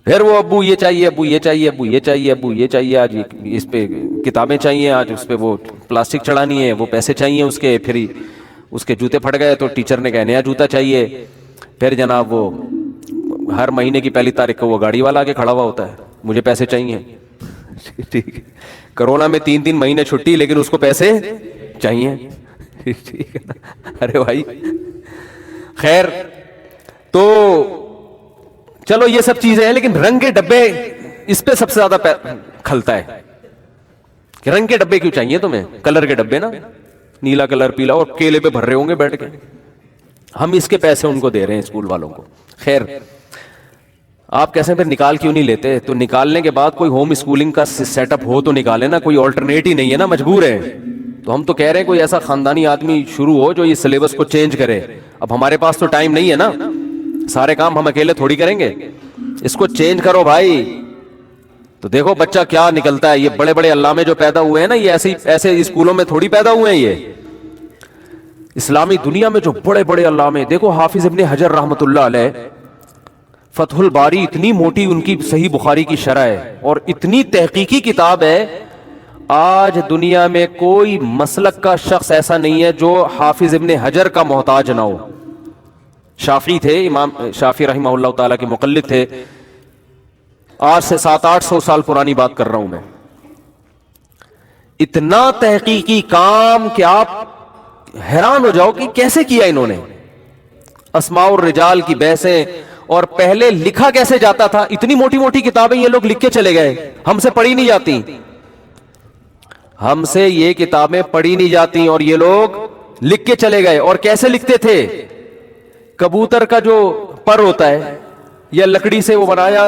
پھر وہ ابو یہ چاہیے، ابو یہ چاہیے، ابو یہ چاہیے، ابو یہ چاہیے، آج اس پہ کتابیں چاہیے، آج اس پہ وہ پلاسٹک چڑھانی ہے، وہ پیسے چاہیے اس کے. پھر اس کے جوتے پھٹ گئے تو ٹیچر نے کہا نیا جوتا چاہیے. پھر جناب وہ ہر مہینے کی 1 تاریخ کو وہ گاڑی والا آگے کھڑا ہوا ہوتا ہے، مجھے پیسے چاہیے. ٹھیک ہے، کرونا میں 3 مہینے چھٹی، لیکن اس کو پیسے چاہیے. ٹھیک ہے نا؟ ارے بھائی خیر، تو چلو یہ سب چیزیں ہیں، لیکن رنگ کے ڈبے اس پہ سب سے زیادہ کھلتا ہے کہ رنگ کے ڈبے کیوں چاہیے تمہیں؟ کلر کے ڈبے نا، نیلا کلر، پیلا، اور کیلے پہ بھر رہے ہوں گے بیٹھ کے. ہم اس کے پیسے ان کو دے رہے ہیں اسکول والوں کو. خیر، آپ کیسے پھر نکال کیوں نہیں لیتے؟ تو نکالنے کے بعد کوئی ہوم اسکولنگ کا سیٹ اپ ہو تو نکالے نا، کوئی آلٹرنیٹ ہی نہیں ہے نا، مجبور ہے. تو ہم تو کہہ رہے ہیں کوئی ایسا خاندانی آدمی شروع ہو جو یہ سلیبس کو چینج کرے. اب ہمارے پاس تو ٹائم نہیں ہے نا، سارے کام ہم اکیلے تھوڑی کریں گے. اس کو چینج کرو بھائی. تو دیکھو بچہ کیا نکلتا ہے. یہ بڑے بڑے علامے جو پیدا ہوئے ہیں نا، یہ ایسے اسکولوں میں تھوڑی پیدا ہوئے ہیں. یہ اسلامی دنیا میں جو بڑے بڑے علامے، دیکھو حافظ ابن حجر رحمۃ اللہ علیہ، فتح الباری اتنی موٹی ان کی صحیح بخاری کی شرح ہے اور اتنی تحقیقی کتاب ہے. آج دنیا میں کوئی مسلک کا شخص ایسا نہیں ہے جو حافظ ابن حجر کا محتاج نہ ہو. شافعی تھے، امام شافعی رحمہ اللہ تعالیٰ کے مقلد تھے. آج سے 700-800 سال پرانی بات کر رہا ہوں میں. اتنا تحقیقی کام کہ آپ حیران ہو جاؤ کہ کیسے کیا انہوں نے. اسماء الرجال کی بحثیں، اور پہلے لکھا کیسے جاتا تھا. اتنی موٹی موٹی کتابیں یہ لوگ لکھ کے چلے گئے، ہم سے پڑھی نہیں جاتی. ہم سے یہ کتابیں پڑھی نہیں جاتی اور یہ لوگ لکھ کے چلے گئے. اور کیسے لکھتے تھے؟ کبوتر کا جو پر ہوتا ہے یا لکڑی سے وہ بنایا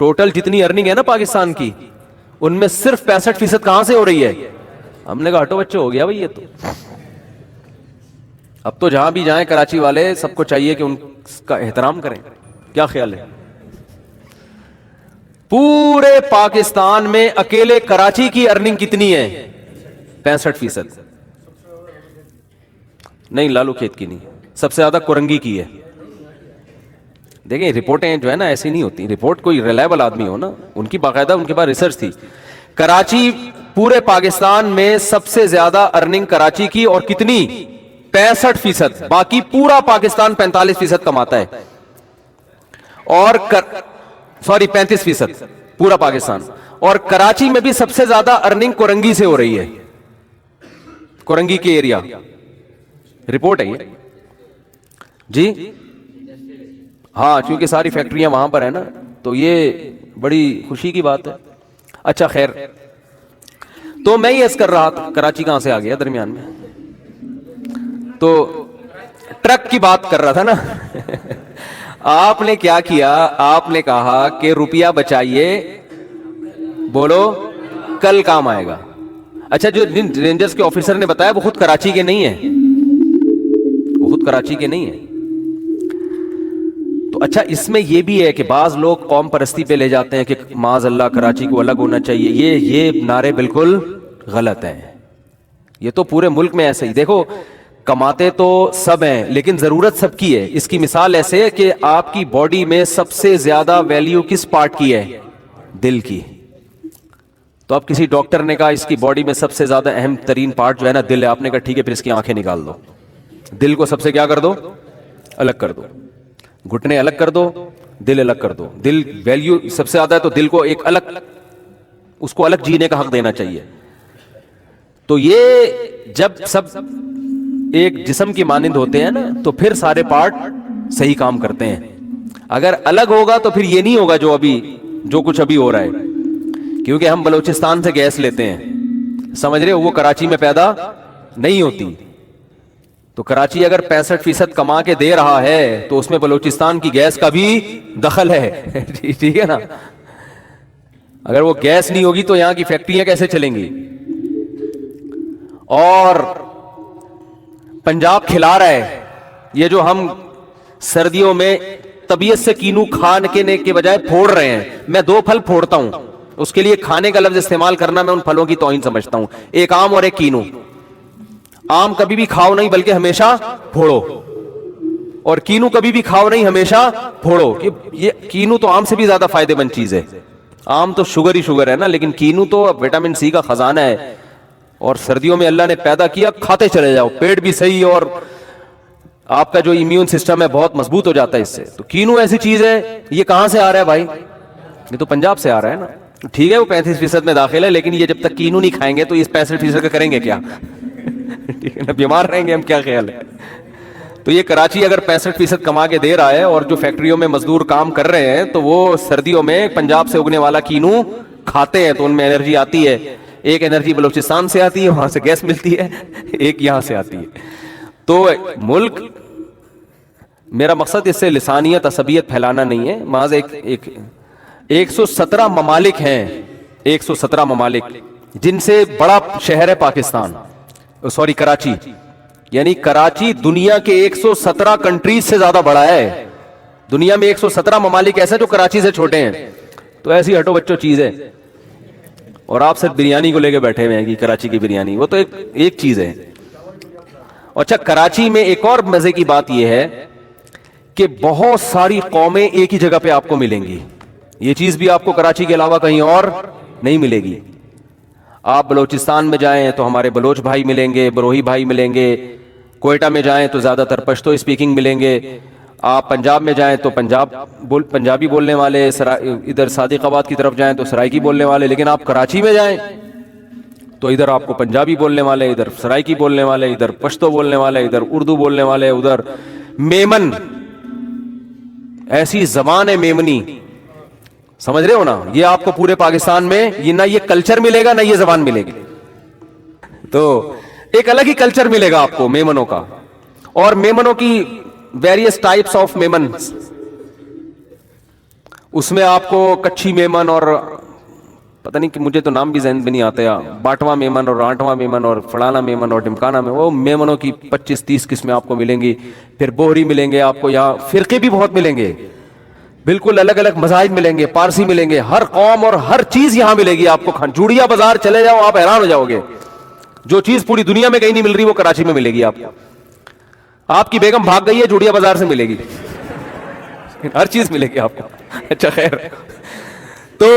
ٹوٹل جتنی ارننگ ہے نا پاکستان کی, ان میں صرف 65% کہاں سے ہو رہی ہے؟ ہم نے کہا ہٹو بچے, ہو گیا بھائی یہ تو. اب تو جہاں بھی جائیں کراچی والے سب کو چاہیے کہ ان کا احترام کریں. کیا خیال ہے؟ پورے پاکستان میں اکیلے کراچی کی ارننگ کتنی ہے؟ 65%. نہیں, لالو کھیت کی نہیں, سب سے زیادہ کورنگی کی ہے. دیکھیں رپورٹیں جو ہے نا ایسی نہیں ہوتی, رپورٹ کوئی ریلائبل آدمی ہو نا, ان کی باقاعدہ ان کے پاس ریسرچ تھی. کراچی پورے پاکستان میں سب سے زیادہ ارننگ کراچی کی, اور کتنی؟ 65%. باقی پورا پاکستان 45% کماتا ہے. اور سوری 35% پورا پاکستان. اور کراچی میں بھی سب سے زیادہ ارننگ کورنگی سے ہو رہی ہے, کورنگی کے ایریا. رپورٹ ہے یہ جی. ہاں چونکہ ساری فیکٹریاں وہاں پر ہیں نا, تو یہ بڑی خوشی کی بات ہے. اچھا خیر, تو میں یہ عرض کر رہا تھا, کراچی کہاں سے آ گیا درمیان میں, تو ٹرک کی بات کر رہا تھا نا. آپ نے کیا کیا, آپ نے کہا کہ روپیہ بچائیے, بولو کل کام آئے گا. اچھا, جو جن رینجرز کے آفیسر نے بتایا وہ خود کراچی کے نہیں ہیں, وہ خود کراچی کے نہیں ہیں. تو اچھا اس میں یہ بھی ہے کہ بعض لوگ قوم پرستی پہ لے جاتے ہیں کہ معاذ اللہ کراچی کو الگ ہونا چاہیے. یہ نعرے بالکل غلط ہیں. یہ تو پورے ملک میں ایسے ہی. دیکھو کماتے تو سب ہیں لیکن ضرورت سب کی ہے. اس کی مثال ایسے ہے کہ آپ کی باڈی میں سب سے زیادہ ویلیو کس پارٹ کی ہے؟ دل کی. تو اب کسی ڈاکٹر نے کہا اس کی باڈی میں سب سے زیادہ اہم ترین پارٹ جو ہے نا دل ہے. آپ نے کہا ٹھیک ہے, پھر اس کی آنکھیں نکال دو, دل کو سب سے کیا کر دو؟ الگ کر دو. گھٹنے الگ کر دو, دل الگ کر دو. دل ویلیو سب سے زیادہ ہے تو دل کو ایک الگ, اس کو الگ جینے کا حق دینا چاہیے. تو یہ جب سب ایک جسم کی مانند ہوتے ہیں نا تو پھر سارے پارٹ صحیح کام کرتے ہیں. اگر الگ ہوگا تو پھر یہ نہیں ہوگا جو کچھ ابھی ہو رہا ہے. کیونکہ ہم بلوچستان سے گیس لیتے ہیں, سمجھ رہے ہو, وہ کراچی میں پیدا نہیں ہوتی. تو کراچی اگر 65% کما کے دے رہا ہے تو اس میں بلوچستان کی گیس کا بھی دخل ہے. ٹھیک ہے نا. اگر وہ گیس نہیں ہوگی تو یہاں کی فیکٹریاں کیسے چلیں گی؟ اور پنجاب کھلا رہا ہے, یہ جو ہم سردیوں میں طبیعت سے کینو کھانے کے بجائے پھوڑ رہے ہیں. میں 2 پھل پھوڑتا ہوں, اس کے لیے کھانے کا لفظ استعمال کرنا میں ان پھلوں کی توہین سمجھتا ہوں. ایک آم اور ایک کینو. آم کبھی بھی کھاؤ نہیں بلکہ ہمیشہ پھوڑو, اور کینو کبھی بھی کھاؤ نہیں ہمیشہ پھوڑو. یہ کینو تو آم سے بھی زیادہ فائدے مند چیز ہے. آم تو شوگر ہی شوگر ہے نا, لیکن کینو تو وٹامن سی کا خزانہ ہے. اور سردیوں میں اللہ نے پیدا کیا, کھاتے چلے جاؤ, پیٹ بھی صحیح اور آپ کا جو امیون سسٹم ہے بہت مضبوط ہو جاتا ہے اس سے. تو کینو ایسی چیز ہے. یہ کہاں سے آ رہا ہے بھائی؟ یہ تو پنجاب سے آ رہا ہے نا. ٹھیک ہے وہ 35% میں داخل ہے, لیکن یہ جب تک کینو نہیں کھائیں گے تو اس 65% کا کریں گے کیا؟ ٹھیک ہے نا, بیمار رہیں گے ہم. کیا خیال ہے؟ تو یہ کراچی اگر 65% کما کے دے رہا ہے اور جو فیکٹریوں میں مزدور کام کر رہے ہیں تو وہ سردیوں میں پنجاب سے اگنے والا کینو کھاتے ہیں تو ان میں انرجی آتی ہے. ایک انرجی بلوچستان سے آتی ہے, وہاں سے گیس ملتی ہے, ایک یہاں سے آتی ہے. تو ملک, میرا مقصد اس سے لسانیت عصبیت پھیلانا نہیں ہے, محض 117 ممالک ہیں, 117 ممالک جن سے بڑا شہر ہے پاکستان, سوری کراچی. یعنی کراچی دنیا کے 117 کنٹریز سے زیادہ بڑا ہے. دنیا میں 117 ممالک ایسے جو کراچی سے چھوٹے ہیں. تو ایسی ہٹو بچوں چیز ہے. اور آپ صرف بریانی کو لے کے بیٹھے ہوئے ہیں کہ کراچی کی بریانی, وہ تو ایک چیز ہے. اچھا کراچی میں ایک اور مزے کی بات یہ ہے کہ بہت ساری قومیں ایک ہی جگہ پہ آپ کو ملیں گی. یہ چیز بھی آپ کو کراچی کے علاوہ کہیں اور نہیں ملے گی. آپ بلوچستان میں جائیں تو ہمارے بلوچ بھائی ملیں گے, بروہی بھائی ملیں گے. کوئٹہ میں جائیں تو زیادہ تر پشتو اسپیکنگ ملیں گے. آپ پنجاب میں جائیں تو پنجابی بولنے والے, ادھر صادق آباد کی طرف جائیں تو سرائکی بولنے والے. لیکن آپ کراچی میں جائیں تو ادھر آپ کو پنجابی بولنے والے, ادھر سرائکی بولنے والے, ادھر پشتو بولنے والے, ادھر اردو بولنے والے, ادھر میمن. ایسی زبان ہے میمنی, سمجھ رہے ہو نا. یہ آپ کو پورے پاکستان میں یہ نہ یہ کلچر ملے گا نہ یہ زبان ملے گی. تو ایک الگ ہی کلچر ملے گا آپ کو میمنوں کا. اور میمنوں کی ویریس ٹائپس آف میمن, اس میں آپ کو کچھی میمن اور پتہ نہیں کہ مجھے تو نام بھی ذہن میں نہیں آتا ہے، باٹواں میمن اور آٹھواں میمن اور فلانا میمن اور ڈمکانا میں، وہ میمنوں کی 25-30 قسمیں آپ کو ملیں گی. پھر بوہری ملیں گے آپ کو، یہاں فرقے بھی بہت ملیں گے، بالکل الگ الگ مذاہب ملیں گے، پارسی ملیں گے، ہر قوم اور ہر چیز یہاں ملے گی آپ کو. جوڑیا بازار چلے جاؤ آپ حیران ہو جاؤ گے، جو چیز پوری دنیا میں کہیں نہیں مل رہی وہ کراچی میں ملے گی آپ کو. آپ کی بیگم بھاگ گئی ہے، جوڑیا بازار سے ملے گی، ہر چیز ملے گی آپ کو. اچھا خیر، تو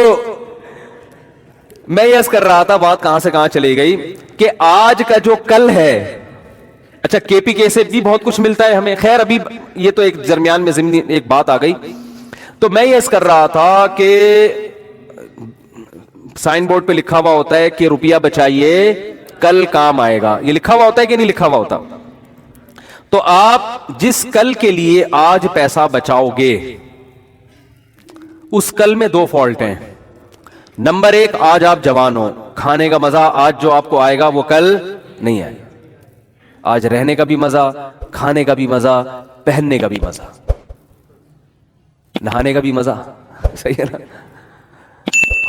میں یس کر رہا تھا، بات کہاں سے کہاں چلی گئی کہ آج کا جو کل ہے، اچھا کے پی کے سے بھی بہت کچھ ملتا ہے ہمیں. خیر ابھی یہ تو ایک درمیان میں ضمنی ایک بات آ گئی. تو میں یس کر رہا تھا کہ سائن بورڈ پہ لکھا ہوا ہوتا ہے کہ روپیہ بچائیے کل کام آئے گا، یہ لکھا ہوا ہوتا ہے کہ نہیں لکھا ہوا ہوتا؟ تو آپ جس کل کے لیے آج پیسہ بچاؤ گے اس کل میں 2 فالٹ ہیں. نمبر 1، آج آپ جوان ہو، کھانے کا مزہ آج جو آپ کو آئے گا وہ کل نہیں آئے. آج رہنے کا بھی مزہ، کھانے کا بھی مزہ، پہننے کا بھی مزہ، نہانے کا بھی مزہ، صحیح ہے نا؟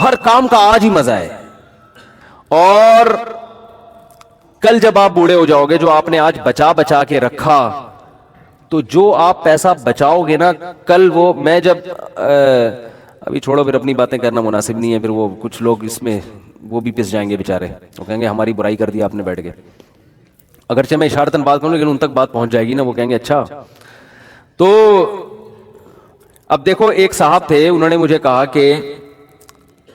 ہر کام کا آج ہی مزہ ہے. اور کل جب آپ بوڑھے ہو جاؤ گے، جو آپ نے آج بچا کے رکھا، تو جو آپ پیسہ بچاؤ گے نا کل، وہ میں جب ابھی چھوڑو، پھر اپنی باتیں کرنا مناسب نہیں ہے، پھر وہ کچھ لوگ اس میں وہ بھی پس جائیں گے بیچارے، وہ کہیں گے ہماری برائی کر دی آپ نے بیٹھ کے. اگرچہ میں اشارتاً بات کروں لیکن ان تک بات پہنچ جائے گی نا، وہ کہیں گے اچھا. تو اب دیکھو، ایک صاحب تھے، انہوں نے مجھے کہا کہ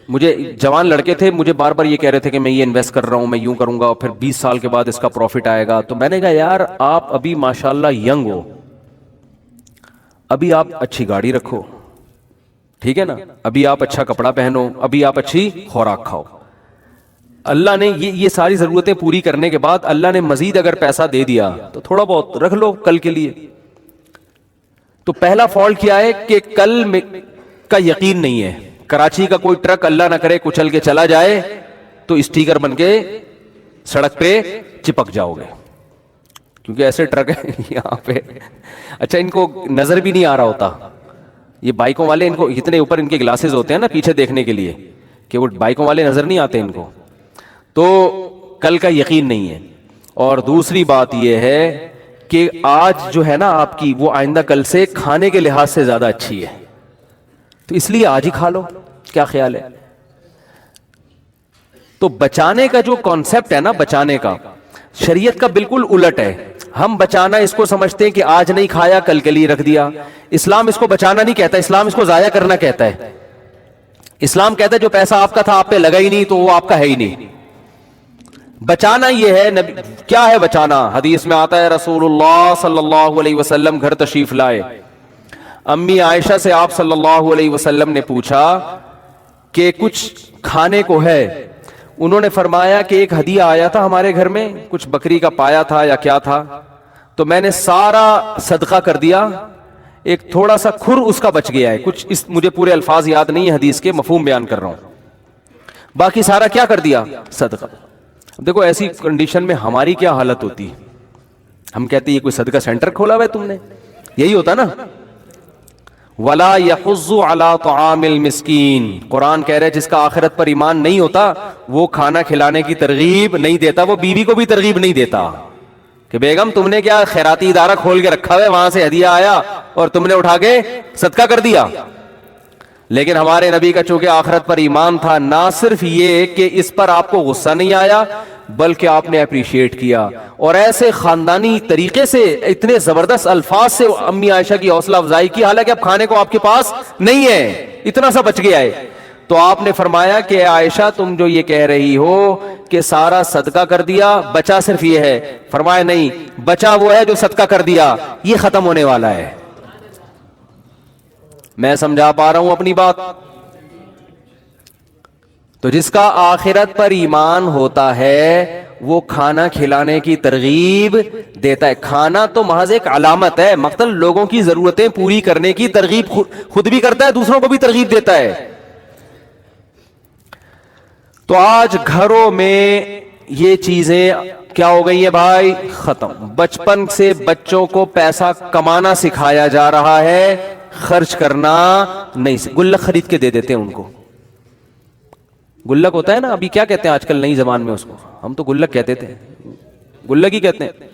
مجھے جوان لڑکے تھے، مجھے بار بار یہ کہہ رہے تھے کہ میں یہ انویسٹ کر رہا ہوں، میں یوں کروں گا اور پھر 20 سال کے بعد اس کا پروفٹ آئے گا. تو میں نے کہا یار آپ ابھی ماشاءاللہ ینگ ہو، ابھی آپ اچھی گاڑی رکھو، ٹھیک ہے نا، ابھی آپ اچھا کپڑا پہنو، ابھی آپ اچھی خوراک کھاؤ. اللہ نے یہ ساری ضرورتیں پوری کرنے کے بعد اللہ نے مزید اگر پیسہ دے دیا تو تھوڑا بہت رکھ لو کل کے لیے. تو پہلا فالٹ کیا ہے کہ کل کا یقین نہیں ہے. کراچی کا کوئی ٹرک اللہ نہ کرے کچل کے چلا جائے تو اسٹیکر بن کے سڑک پہ چپک جاؤ گے، کیونکہ ایسے ٹرک ہیں یہاں پہ. اچھا ان کو نظر بھی نہیں آ رہا ہوتا، یہ بائکوں والے، ان کو اتنے اوپر ان کے گلاسز ہوتے ہیں نا پیچھے دیکھنے کے لیے کہ وہ بائکوں والے نظر نہیں آتے ان کو. تو کل کا یقین نہیں ہے. اور دوسری بات یہ ہے کہ آج جو ہے نا آپ کی، وہ آئندہ کل سے کھانے کے لحاظ سے زیادہ اچھی ہے، تو اس لیے آج ہی کھا لو. کیا خیال ہے؟ تو بچانے کا جو کانسیپٹ ہے نا، بچانے کا، شریعت کا بالکل الٹ ہے. ہم بچانا اس کو سمجھتے ہیں کہ آج نہیں کھایا کل کے لیے رکھ دیا. اسلام اس کو بچانا نہیں کہتا، اسلام اس کو ضائع کرنا کہتا ہے. اسلام کہتا ہے جو پیسہ آپ کا تھا آپ پہ لگا ہی نہیں تو وہ آپ کا ہے ہی نہیں. بچانا یہ ہے نبی کیا ہے بچانا؟ حدیث میں آتا ہے رسول اللہ صلی اللہ علیہ وسلم گھر تشریف لائے، امی عائشہ سے آپ صلی اللہ علیہ وسلم نے پوچھا کہ کچھ کھانے کو ہے؟ انہوں نے فرمایا کہ ایک ہدیہ آیا تھا ہمارے گھر میں، کچھ بکری کا پایا تھا یا کیا تھا، تو میں نے سارا صدقہ کر دیا، ایک تھوڑا سا کھر اس کا بچ گیا ہے. کچھ مجھے پورے الفاظ یاد نہیں ہے حدیث کے، مفہوم بیان کر رہا ہوں، باقی سارا کیا کر دیا؟ صدقہ. دیکھو ایسی کنڈیشن میں ہماری کیا حالت ہوتی، ہم کہتے ہیں یہ کوئی صدقہ سینٹر کھولا ہوا ہے تم نے، یہی ہوتا نا. وَلَا يَحُضُّ عَلَىٰ طَعَامِ الْمِسْكِينِ، قرآن کہہ رہے جس کا آخرت پر ایمان نہیں ہوتا وہ کھانا کھلانے کی ترغیب نہیں دیتا، وہ بیوی کو بھی ترغیب نہیں دیتا کہ بیگم تم نے کیا خیراتی ادارہ کھول کے رکھا ہے، وہاں سے ہدیہ آیا اور تم نے اٹھا کے صدقہ کر دیا. لیکن ہمارے نبی کا چونکہ آخرت پر ایمان تھا، نہ صرف یہ کہ اس پر آپ کو غصہ نہیں آیا بلکہ آپ نے اپریشیٹ کیا، اور ایسے خاندانی طریقے سے اتنے زبردست الفاظ سے امی عائشہ کی حوصلہ افزائی کی، حالانکہ اب کھانے کو آپ کے پاس نہیں ہے، اتنا سا بچ گیا ہے. تو آپ نے فرمایا کہ عائشہ تم جو یہ کہہ رہی ہو کہ سارا صدقہ کر دیا، بچا صرف یہ ہے؟ فرمایا نہیں، بچا وہ ہے جو صدقہ کر دیا، یہ ختم ہونے والا ہے. میں سمجھا پا رہا ہوں اپنی بات؟ تو جس کا آخرت پر ایمان ہوتا ہے وہ کھانا کھلانے کی ترغیب دیتا ہے. کھانا تو محض ایک علامت ہے، مقصد لوگوں کی ضرورتیں پوری کرنے کی ترغیب خود بھی کرتا ہے، دوسروں کو بھی ترغیب دیتا ہے. تو آج گھروں میں یہ چیزیں کیا ہو گئی ہے بھائی؟ ختم. بچپن سے بچوں کو پیسہ کمانا سکھایا جا رہا ہے, خرچ کرنا نہیں. گلک خرید کے دے دیتے ہیں ان کو. گلک ہوتا ہے نا, ابھی کیا کہتے ہیں آج کل نئی زبان میں اس کو, ہم تو گلک کہتے تھے, گلک ہی کہتے ہیں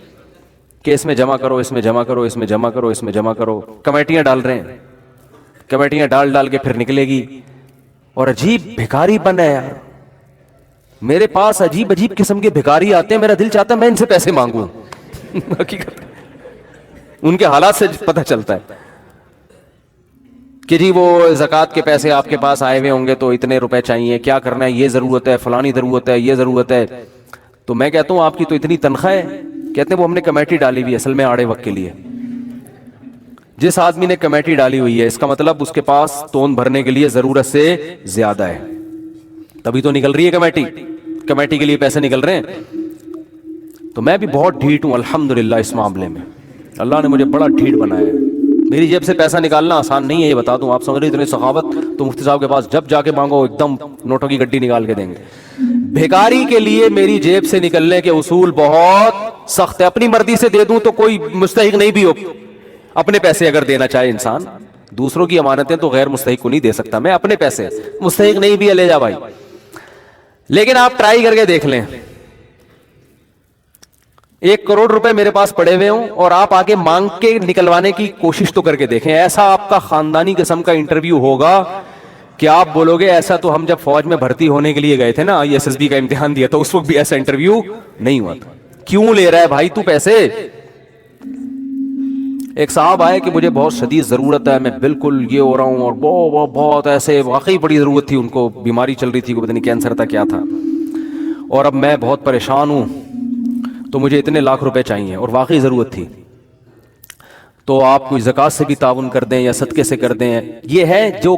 کہ اس میں جمع کرو, اس میں جمع کرو, اس میں جمع کرو, اس میں جمع کرو. کمیٹیاں ڈال رہے ہیں, کمیٹیاں ڈال کے پھر نکلے گی. اور عجیب بھکاری بن ہے یار, میرے پاس عجیب قسم کے بھکاری آتے ہیں, میرا دل چاہتا ہے میں ان سے پیسے مانگوں. حقیقت ان کے حالات سے پتہ چلتا ہے کہ جی وہ زکوٰۃ کے پیسے آپ کے پاس آئے ہوئے ہوں گے تو اتنے روپے چاہیے, کیا کرنا ہے, یہ ضرورت ہے, فلانی ضرورت ہے, یہ ضرورت ہے. تو میں کہتا ہوں آپ کی تو اتنی تنخواہ ہے, کہتے ہیں وہ ہم نے کمیٹی ڈالی ہوئی اصل میں آڑے وقت کے لیے. جس آدمی نے کمیٹی ڈالی ہوئی ہے اس کا مطلب اس کے پاس تون بھرنے کے لیے ضرورت سے زیادہ ہے, تبھی تو نکل رہی ہے کمیٹی, کمیٹی کے لیے پیسے نکل رہے ہیں. تو میں بھی بہت ڈھیٹ ہوں الحمدللہ اس معاملے میں, اللہ نے مجھے بڑا ڈھیٹ بنایا ہے. میری جیب سے پیسہ نکالنا آسان نہیں ہے, یہ بتا دوں. آپ سمجھ رہے اتنی سخاوت تو مفتی صاحب کے پاس جب جا کے مانگو ایک دم نوٹوں کی گڈی نکال کے دیں گے. بھیکاری کے لیے میری جیب سے نکلنے کے اصول بہت سخت ہے. اپنی مرضی سے دے دوں تو کوئی مستحق نہیں بھی ہو, اپنے پیسے اگر دینا چاہے انسان, دوسروں کی امانتیں تو غیر مستحق کو نہیں دے سکتا میں, اپنے پیسے مستحق نہیں بھی ہے لے جا بھائی. لیکن آپ ٹرائی کر کے دیکھ لیں, 1 کروڑ روپے میرے پاس پڑے ہوئے ہوں اور آپ آگے مانگ کے نکلوانے کی کوشش تو کر کے دیکھیں. ایسا آپ کا خاندانی قسم کا انٹرویو ہوگا کہ آپ بولو گے ایسا تو ہم جب فوج میں بھرتی ہونے کے لیے گئے تھے نا, ISSB کا امتحان دیا تو اس وقت بھی ایسا انٹرویو نہیں ہوا تھا. کیوں لے رہا ہے بھائی تو پیسے؟ ایک صاحب آئے کہ مجھے بہت شدید ضرورت ہے, میں بالکل یہ ہو رہا ہوں, اور بہت ایسے واقعی بڑی ضرورت تھی ان کو, بیماری چل رہی تھی, کوئی پتہ نہیں کینسر تھا کیا تھا, اور اب میں بہت پریشان ہوں تو مجھے اتنے لاکھ روپے چاہیے اور واقعی ضرورت تھی. تو آپ کوئی زکوٰۃ سے بھی تعاون کر دیں یا صدقے سے کر دیں. یہ ہے جو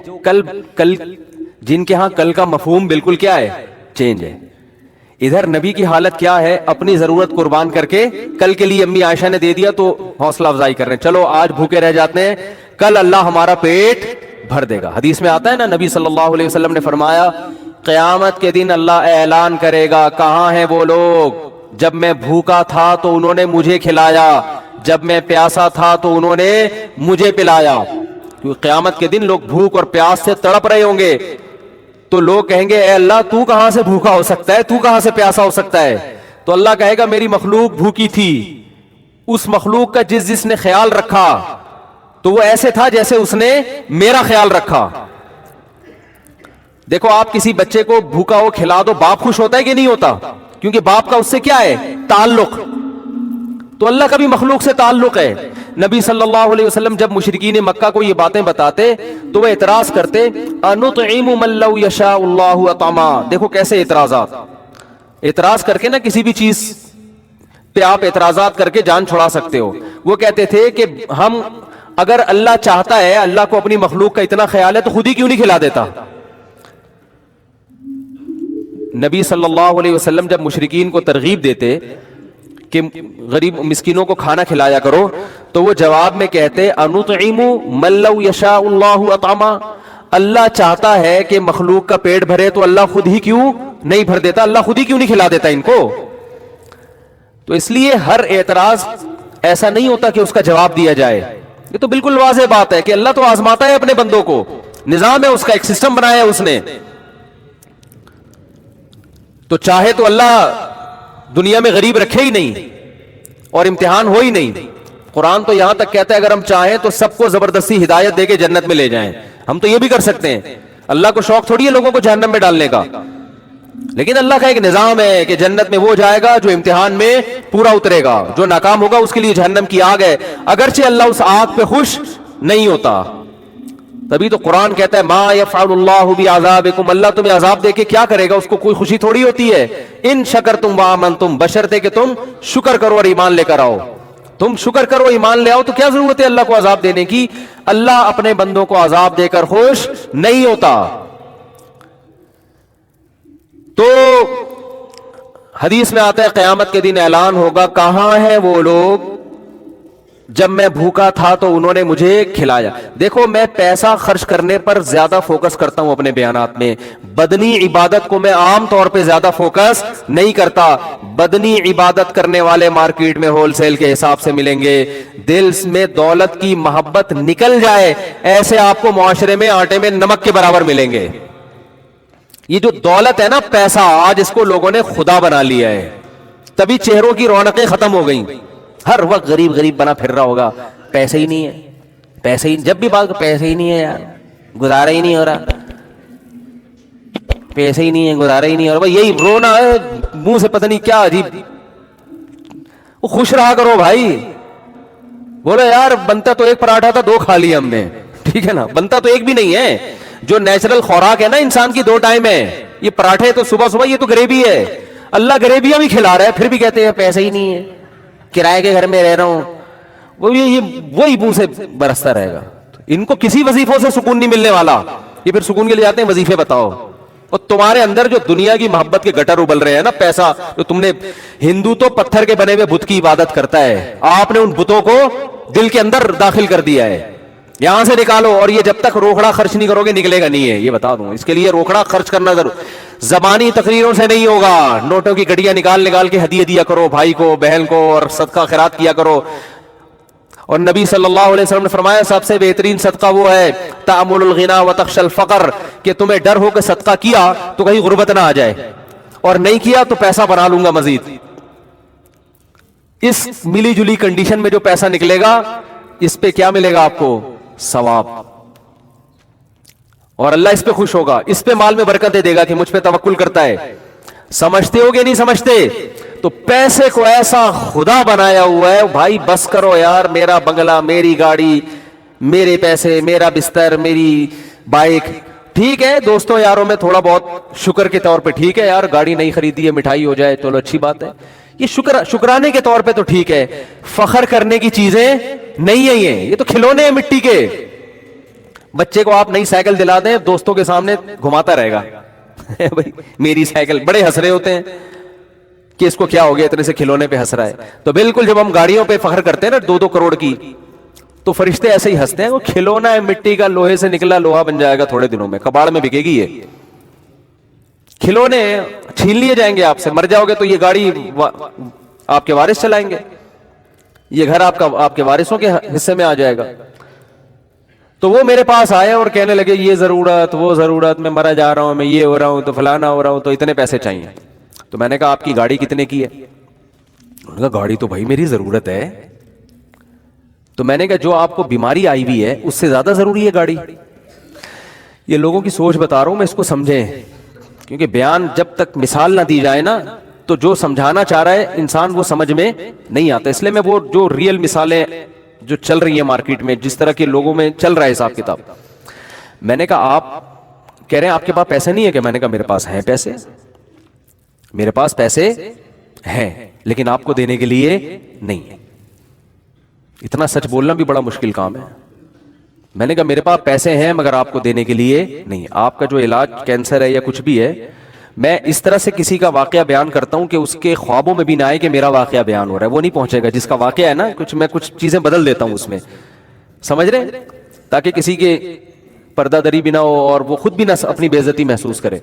کل جن کے ہاں کل کا مفہوم بالکل کیا ہے, چینج ہے. ادھر نبی کی حالت کیا ہے, اپنی ضرورت قربان کر کے کل کے لیے امی عائشہ نے دے دیا تو حوصلہ افزائی کر رہے ہیں, چلو آج بھوکے رہ جاتے ہیں, کل اللہ ہمارا پیٹ بھر دے گا. حدیث میں آتا ہے نا, نبی صلی اللہ علیہ وسلم نے فرمایا قیامت کے دن اللہ اعلان کرے گا, کہاں ہیں وہ لوگ جب میں بھوکا تھا تو انہوں نے مجھے کھلایا, جب میں پیاسا تھا تو انہوں نے مجھے پلایا. کیونکہ قیامت کے دن لوگ بھوک اور پیاس سے تڑپ رہے ہوں گے تو لوگ کہیں گے اے اللہ تو کہاں سے بھوکا ہو سکتا ہے, تو کہاں سے پیاسا ہو سکتا ہے؟ تو اللہ کہے گا میری مخلوق بھوکی تھی, اس مخلوق کا جس نے خیال رکھا تو وہ ایسے تھا جیسے اس نے میرا خیال رکھا. دیکھو آپ کسی بچے کو بھوکا ہو کھلا دو, باپ خوش ہوتا ہے کہ نہیں ہوتا؟ کیونکہ باپ کا اس سے کیا ہے, تعلق. تو اللہ کا بھی مخلوق سے تعلق ہے. نبی صلی اللہ علیہ وسلم جب مشرکین مکہ کو یہ باتیں بتاتے تو وہ اعتراض کرتے, انطعم من لو یشاء اللہ اطعما. دیکھو کیسے اعتراض کر کے نا کسی بھی چیز پہ آپ اعتراضات کر کے جان چھڑا سکتے ہو. وہ کہتے تھے کہ ہم اگر اللہ چاہتا ہے, اللہ کو اپنی مخلوق کا اتنا خیال ہے تو خود ہی کیوں نہیں کھلا دیتا. نبی صلی اللہ علیہ وسلم جب مشرکین کو ترغیب دیتے کہ غریب مسکینوں کو کھانا کھلایا کرو تو وہ جواب میں کہتے انطعم من لو یشاء اللہ اطعما. اللہ چاہتا ہے کہ مخلوق کا پیٹ بھرے تو اللہ خود ہی کیوں نہیں بھر دیتا, اللہ خود ہی کیوں نہیں کھلا دیتا ان کو. تو اس لیے ہر اعتراض ایسا نہیں ہوتا کہ اس کا جواب دیا جائے. یہ تو بالکل واضح بات ہے کہ اللہ تو آزماتا ہے اپنے بندوں کو, نظام ہے اس کا, ایک سسٹم بنایا ہے اس نے. تو چاہے تو اللہ دنیا میں غریب رکھے ہی نہیں اور امتحان ہو ہی نہیں. قرآن تو یہاں تک کہتا ہے اگر ہم چاہیں تو سب کو زبردستی ہدایت دے کے جنت میں لے جائیں. ہم تو یہ بھی کر سکتے ہیں, اللہ کو شوق تھوڑی ہے لوگوں کو جہنم میں ڈالنے کا. لیکن اللہ کا ایک نظام ہے کہ جنت میں وہ جائے گا جو امتحان میں پورا اترے گا, جو ناکام ہوگا اس کے لیے جہنم کی آگ ہے, اگرچہ اللہ اس آگ پہ خوش نہیں ہوتا. تبھی تو قرآن کہتا ہے ما یفعل اللہ بعذابکم, اللہ تمہیں عذاب دے کے کیا کرے گا, اس کو کوئی خوشی تھوڑی ہوتی ہے. ان شکرتم وآمنتم, بشرطے کہ تم شکر کرو اور ایمان لے کر آؤ. تم شکر کرو ایمان لے آؤ تو کیا ضرورت ہے اللہ کو عذاب دینے کی. اللہ اپنے بندوں کو عذاب دے کر خوش نہیں ہوتا. تو حدیث میں آتا ہے قیامت کے دن اعلان ہوگا, کہاں ہیں وہ لوگ جب میں بھوکا تھا تو انہوں نے مجھے کھلایا. دیکھو میں پیسہ خرچ کرنے پر زیادہ فوکس کرتا ہوں اپنے بیانات میں, بدنی عبادت کو میں عام طور پہ زیادہ فوکس نہیں کرتا. بدنی عبادت کرنے والے مارکیٹ میں ہول سیل کے حساب سے ملیں گے. دل میں دولت کی محبت نکل جائے ایسے آپ کو معاشرے میں آٹے میں نمک کے برابر ملیں گے. یہ جو دولت ہے نا, پیسہ, آج اس کو لوگوں نے خدا بنا لیا ہے, تبھی چہروں کی رونقیں ختم ہو گئیں. ہر وقت غریب غریب بنا پھر رہا ہوگا, پیسے ہی نہیں ہے, پیسے ہی, جب بھی بات پیسے ہی نہیں ہے یار, گزارا ہی نہیں ہو رہا, پیسے ہی نہیں ہے, گزارا ہی نہیں ہو رہا, یہی رونا ہے منہ سے, پتہ نہیں کیا عجیب. وہ خوش رہا کرو بھائی, بولو یار بنتا تو ایک پراٹھا تھا, 2 کھا لیا ہم نے, ٹھیک ہے نا, بنتا تو ایک بھی نہیں ہے. جو نیچرل خوراک ہے نا انسان کی 2 ٹائم ہے, یہ پراٹھے تو صبح صبح, یہ تو گریوی ہے. اللہ گریویاں بھی کھلا رہا ہے, پھر بھی کہتے ہیں پیسے ہی نہیں ہے, کرائے کے گھر میں رہ رہا ہوں. وہی منہ سے برستا رہے گا. ان کو کسی وظیفوں سے سکون نہیں ملنے والا, یہ پھر سکون کے لیے جاتے ہیں وظیفے بتاؤ. اور تمہارے اندر جو دنیا کی محبت کے گٹر ابل رہے ہیں نا, پیسہ, جو تم نے, ہندو تو پتھر کے بنے ہوئے بت کی عبادت کرتا ہے, آپ نے ان بتوں کو دل کے اندر داخل کر دیا ہے. یہاں سے نکالو, اور یہ جب تک روکڑا خرچ نہیں کرو گے نکلے گا نہیں ہے, یہ بتا دوں. اس کے لیے روکڑا خرچ کرنا ضرور, زبانی تقریروں سے نہیں ہوگا. نوٹوں کی گڈیاں نکال کے ہدیہ دیا کرو بھائی کو, بہن کو, اور صدقہ خیرات کیا کرو. اور نبی صلی اللہ علیہ وسلم نے فرمایا سب سے بہترین صدقہ وہ ہے تأمل الغنا وتخشى الفقر, کہ تمہیں ڈر ہو کہ صدقہ کیا تو کہیں غربت نہ آ جائے, اور نہیں کیا تو پیسہ بنا لوں گا مزید. اس ملی جلی کنڈیشن میں جو پیسہ نکلے گا, اس پہ کیا ملے گا آپ کو؟ ثواب. اور اللہ اس پہ خوش ہوگا, اس پہ مال میں برکتیں دے گا کہ مجھ پہ توکل کرتا ہے. سمجھتے ہو گے نہیں سمجھتے؟ تو پیسے کو ایسا خدا بنایا ہوا ہے بھائی, بس کرو یار, میرا بنگلہ, میری گاڑی, میرے پیسے, میرا بستر, میری بائک, ٹھیک ہے دوستوں یاروں میں تھوڑا بہت شکر کے طور پہ ٹھیک ہے یار, گاڑی نہیں خریدی ہے, مٹھائی ہو جائے, چلو اچھی بات ہے, یہ شکرانے کے طور پہ تو ٹھیک ہے. فخر کرنے کی چیزیں نہیں ہیں یہ تو کھلونے ہیں مٹی کے. بچے کو آپ نئی سائیکل دلا دیں, دوستوں کے سامنے گھماتا رہے گا بھائی میری سائیکل, بڑے ہنس رہے ہوتے ہیں کہ اس کو کیا ہو گیا, اتنے سے کھلونے پہ ہنس رہا ہے. تو بالکل جب ہم گاڑیوں پہ فخر کرتے ہیں نا 2-2 کروڑ کی, تو فرشتے ایسے ہی ہنستے ہیں, وہ کھلونا ہے مٹی کا, لوہے سے نکلا لوہا بن جائے گا تھوڑے دنوں میں, کباڑ میں بکے گی. یہ کھلونے چھین لیے جائیں گے آپ سے, مر جاؤ گے تو یہ گاڑی آپ کے وارث چلائیں گے, یہ گھر آپ کے وارثوں کے حصے میں آ جائے گا. تو وہ میرے پاس آئے اور کہنے لگے یہ ضرورت, وہ ضرورت, میں مرا جا رہا ہوں, میں یہ ہو رہا ہوں, تو فلانا ہو رہا ہوں, تو اتنے پیسے چاہیے. تو میں نے کہا آپ کی گاڑی کتنے کی ہے؟ انہوں نے کہا گاڑی تو بھائی میری ضرورت ہے. تو میں نے کہا جو آپ کو بیماری آئی ہوئی ہے اس سے زیادہ ضروری ہے گاڑی. یہ لوگوں کی سوچ بتا رہا ہوں میں, اس کو سمجھیں, کیونکہ بیان جب تک مثال نہ دی جائے نا تو جو سمجھانا چاہ رہا ہے انسان وہ سمجھ میں نہیں آتا. اس لیے میں وہ جو ریئل مثالیں جو چل رہی ہیں مارکیٹ میں, جس طرح کے لوگوں میں چل رہا ہے حساب کتاب, میں نے کہا آپ کہہ رہے ہیں آپ کے پاس پیسے نہیں ہے کہ؟ میں نے کہا میرے پاس ہیں پیسے, میرے پاس پیسے ہیں, لیکن آپ کو دینے کے لیے نہیں ہے. اتنا سچ بولنا بھی بڑا مشکل کام ہے. میں نے کہا میرے پاس پیسے ہیں مگر آپ کو دینے کے لیے نہیں. آپ کا جو علاج کینسر ہے یا کچھ بھی ہے, میں اس طرح سے کسی کا واقعہ بیان کرتا ہوں کہ اس کے خوابوں میں بھی نہ آئے کہ میرا واقعہ بیان ہو رہا ہے, وہ نہیں پہنچے گا. جس کا واقعہ ہے نا میں کچھ چیزیں بدل دیتا ہوں اس میں, سمجھ رہے, تاکہ کسی کے پردہ دری بھی نہ ہو اور وہ خود بھی نہ اپنی بے عزتی محسوس کرے.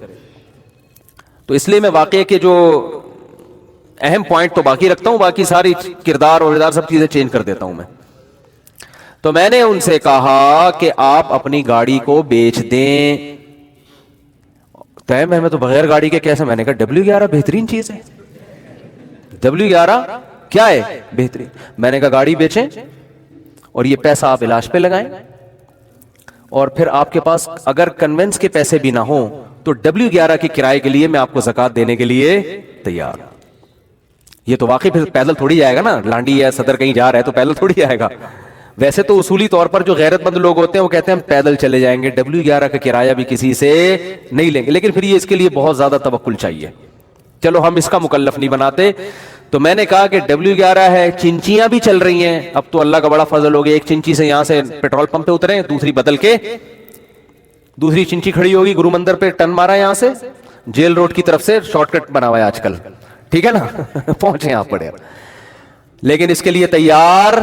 تو اس لیے میں واقعے کے جو اہم پوائنٹ تو باقی رکھتا ہوں, باقی ساری کردار اور ادار سب چیزیں چینج کر دیتا ہوں میں. تو میں نے ان سے کہا کہ آپ اپنی گاڑی کو بیچ دیں. میں تو بغیر گاڑی کے کیسے؟ میں نے کہا W11 بہترین چیز ہے. W11 کیا ہے؟ بہترین. میں نے کہا گاڑی بیچیں اور یہ پیسہ آپ علاج پہ لگائیں, اور پھر آپ کے پاس اگر کنوینس کے پیسے بھی نہ ہوں تو W11 کے کرائے کے لیے میں آپ کو زکات دینے کے لیے تیار. یہ تو واقعی پھر پیدل تھوڑی جائے گا نا, لانڈی یا صدر کہیں جا رہا ہے تو پیدل تھوڑی جائے گا. ویسے تو اصولی طور پر جو غیرت مند لوگ ہوتے ہیں وہ کہتے ہیں ہم پیدل چلے جائیں گے, W11 کا کرایہ بھی کسی سے نہیں لیں گے, لیکن پھر یہ اس کے لیے بہت زیادہ توکل چاہیے. چلو ہم اس کا مکلف نہیں بناتے. تو میں نے کہا کہ W11 ہے, چنچیاں بھی چل رہی ہیں. اب تو اللہ کا بڑا فضل ہو گیا, ایک چنچی سے یہاں سے پیٹرول پمپ پہ اترے, دوسری بدل کے دوسری چنچی کھڑی ہوگی گرو مندر پہ, ٹن مارا یہاں سے جیل روڈ کی طرف سے, شارٹ کٹ بنا ہوا ہے آج کل, ٹھیک ہے نا, پہنچے آپ پڑے. لیکن اس کے لیے تیار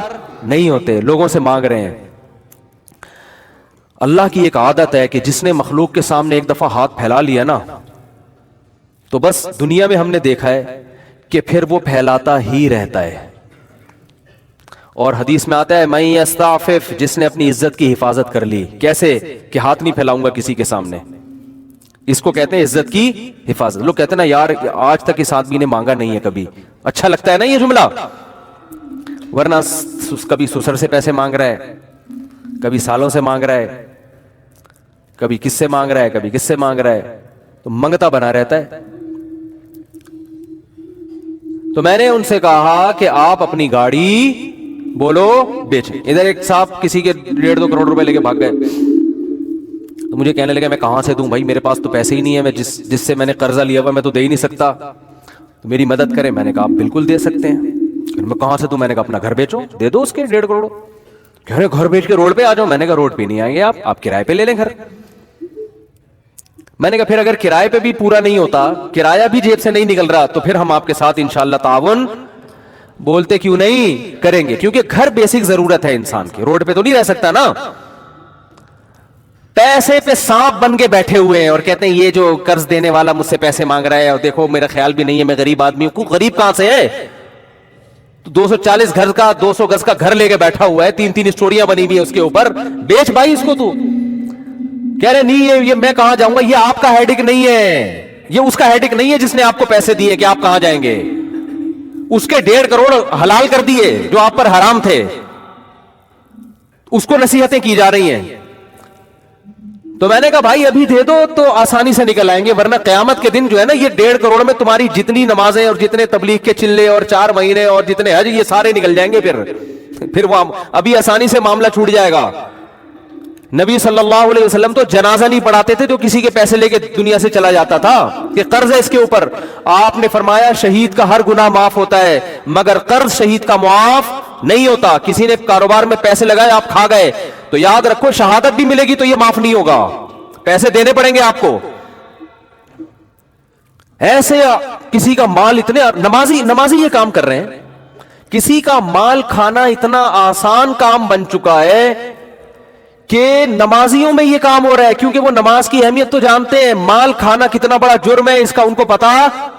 نہیں ہوتے, لوگوں سے مانگ رہے ہیں. اللہ کی ایک عادت ہے کہ جس نے مخلوق کے سامنے ایک دفعہ ہاتھ پھیلا لیا نا, تو بس دنیا میں ہم نے دیکھا ہے کہ پھر وہ پھیلاتا ہی رہتا ہے. اور حدیث میں آتا ہے من یستعفف, جس نے اپنی عزت کی حفاظت کر لی. کیسے؟ کہ ہاتھ نہیں پھیلاؤں گا کسی کے سامنے. اس کو کہتے ہیں عزت کی حفاظت. لوگ کہتے ہیں نا یار آج تک اس آدمی نے مانگا نہیں ہے کبھی. اچھا لگتا ہے نا یہ جملہ, ورنہ کبھی سسر سے پیسے مانگ رہا ہے, کبھی سالوں سے مانگ رہا ہے, کبھی کس سے مانگ رہا ہے, کبھی کس سے مانگ رہا ہے, تو منگتا بنا رہتا ہے. تو میں نے ان سے کہا کہ آپ اپنی گاڑی بولو بیچیں. ادھر ایک صاحب کسی کے 1.5-2 کروڑ روپے لے کے بھاگ گئے, تو مجھے کہنے لگا میں کہاں سے دوں بھائی, میرے پاس تو پیسے ہی نہیں ہے, میں جس سے میں نے قرضہ لیا ہوا میں تو دے ہی نہیں سکتا, تو میری مدد کریں. میں نے کہا آپ بالکل دے سکتے ہیں. میں کہاں سے دوں؟ میں نے کہا اپنا گھر بیچو, دے دو اس کے 1.5 کروڑ. کہہ رہے گھر بیچ کے روڈ پہ آ جاؤ. میں نے کہا روڈ پہ نہیں آئیں گے آپ کرائے پہ لے لیں گھر. میں نے کہا پھر اگر کرائے پہ بھی پورا نہیں ہوتا, کرایہ بھی جیب سے نہیں نکل رہا, تو پھر ہم آپ کے ساتھ انشاءاللہ تعاون بولتے کیوں نہیں کریں گے, کیونکہ گھر بیسک ضرورت ہے انسان کی, روڈ پہ تو نہیں رہ سکتا نا. پیسے پہ سانپ بن کے بیٹھے ہوئے ہیں اور کہتے ہیں یہ جو قرض دینے والا مجھ سے پیسے مانگ رہا ہے, اور دیکھو میرا خیال بھی نہیں ہے, میں غریب آدمی ہوں. غریب کہاں سے ہے؟ 240 گز کا 200 گز کا گھر لے کے بیٹھا ہوا ہے, 3 اسٹوریاں بنی ہوئی ہیں اس کے اوپر. بیچ بھائی اس کو. تو کہہ رہے نہیں یہ میں کہاں جاؤں گا, یہ آپ کا ہیڈک نہیں ہے, یہ اس کا ہیڈک نہیں ہے جس نے آپ کو پیسے دیے کہ آپ کہاں جائیں گے. اس کے 1.5 کروڑ حلال کر دیے جو آپ پر حرام تھے, اس کو نصیحتیں کی جا رہی ہیں. تو میں نے کہا بھائی ابھی دے دو تو آسانی سے نکل آئیں گے, ورنہ قیامت کے دن جو ہے نا یہ 1.5 کروڑ میں تمہاری جتنی نمازیں اور جتنے تبلیغ کے چلے اور 4 مہینے اور جتنے حج, یہ سارے نکل جائیں گے. پھر وہ ابھی آسانی سے معاملہ چھوٹ جائے گا. نبی صلی اللہ علیہ وسلم تو جنازہ نہیں پڑھاتے تھے جو کسی کے پیسے لے کے دنیا سے چلا جاتا تھا کہ قرض ہے اس کے اوپر. آپ نے فرمایا شہید کا ہر گناہ معاف ہوتا ہے مگر قرض شہید کا معاف نہیں ہوتا. کسی نے کاروبار میں پیسے لگائے, آپ کھا گئے, تو یاد رکھو شہادت بھی ملے گی تو یہ معاف نہیں ہوگا, پیسے دینے پڑیں گے آپ کو. ایسے کسی کا مال اتنے نمازی یہ کام کر رہے ہیں, کسی کا مال کھانا اتنا آسان کام بن چکا ہے کہ نمازیوں میں یہ کام ہو رہا ہے, کیونکہ وہ نماز کی اہمیت تو جانتے ہیں, مال کھانا کتنا بڑا جرم ہے اس کا ان کو پتا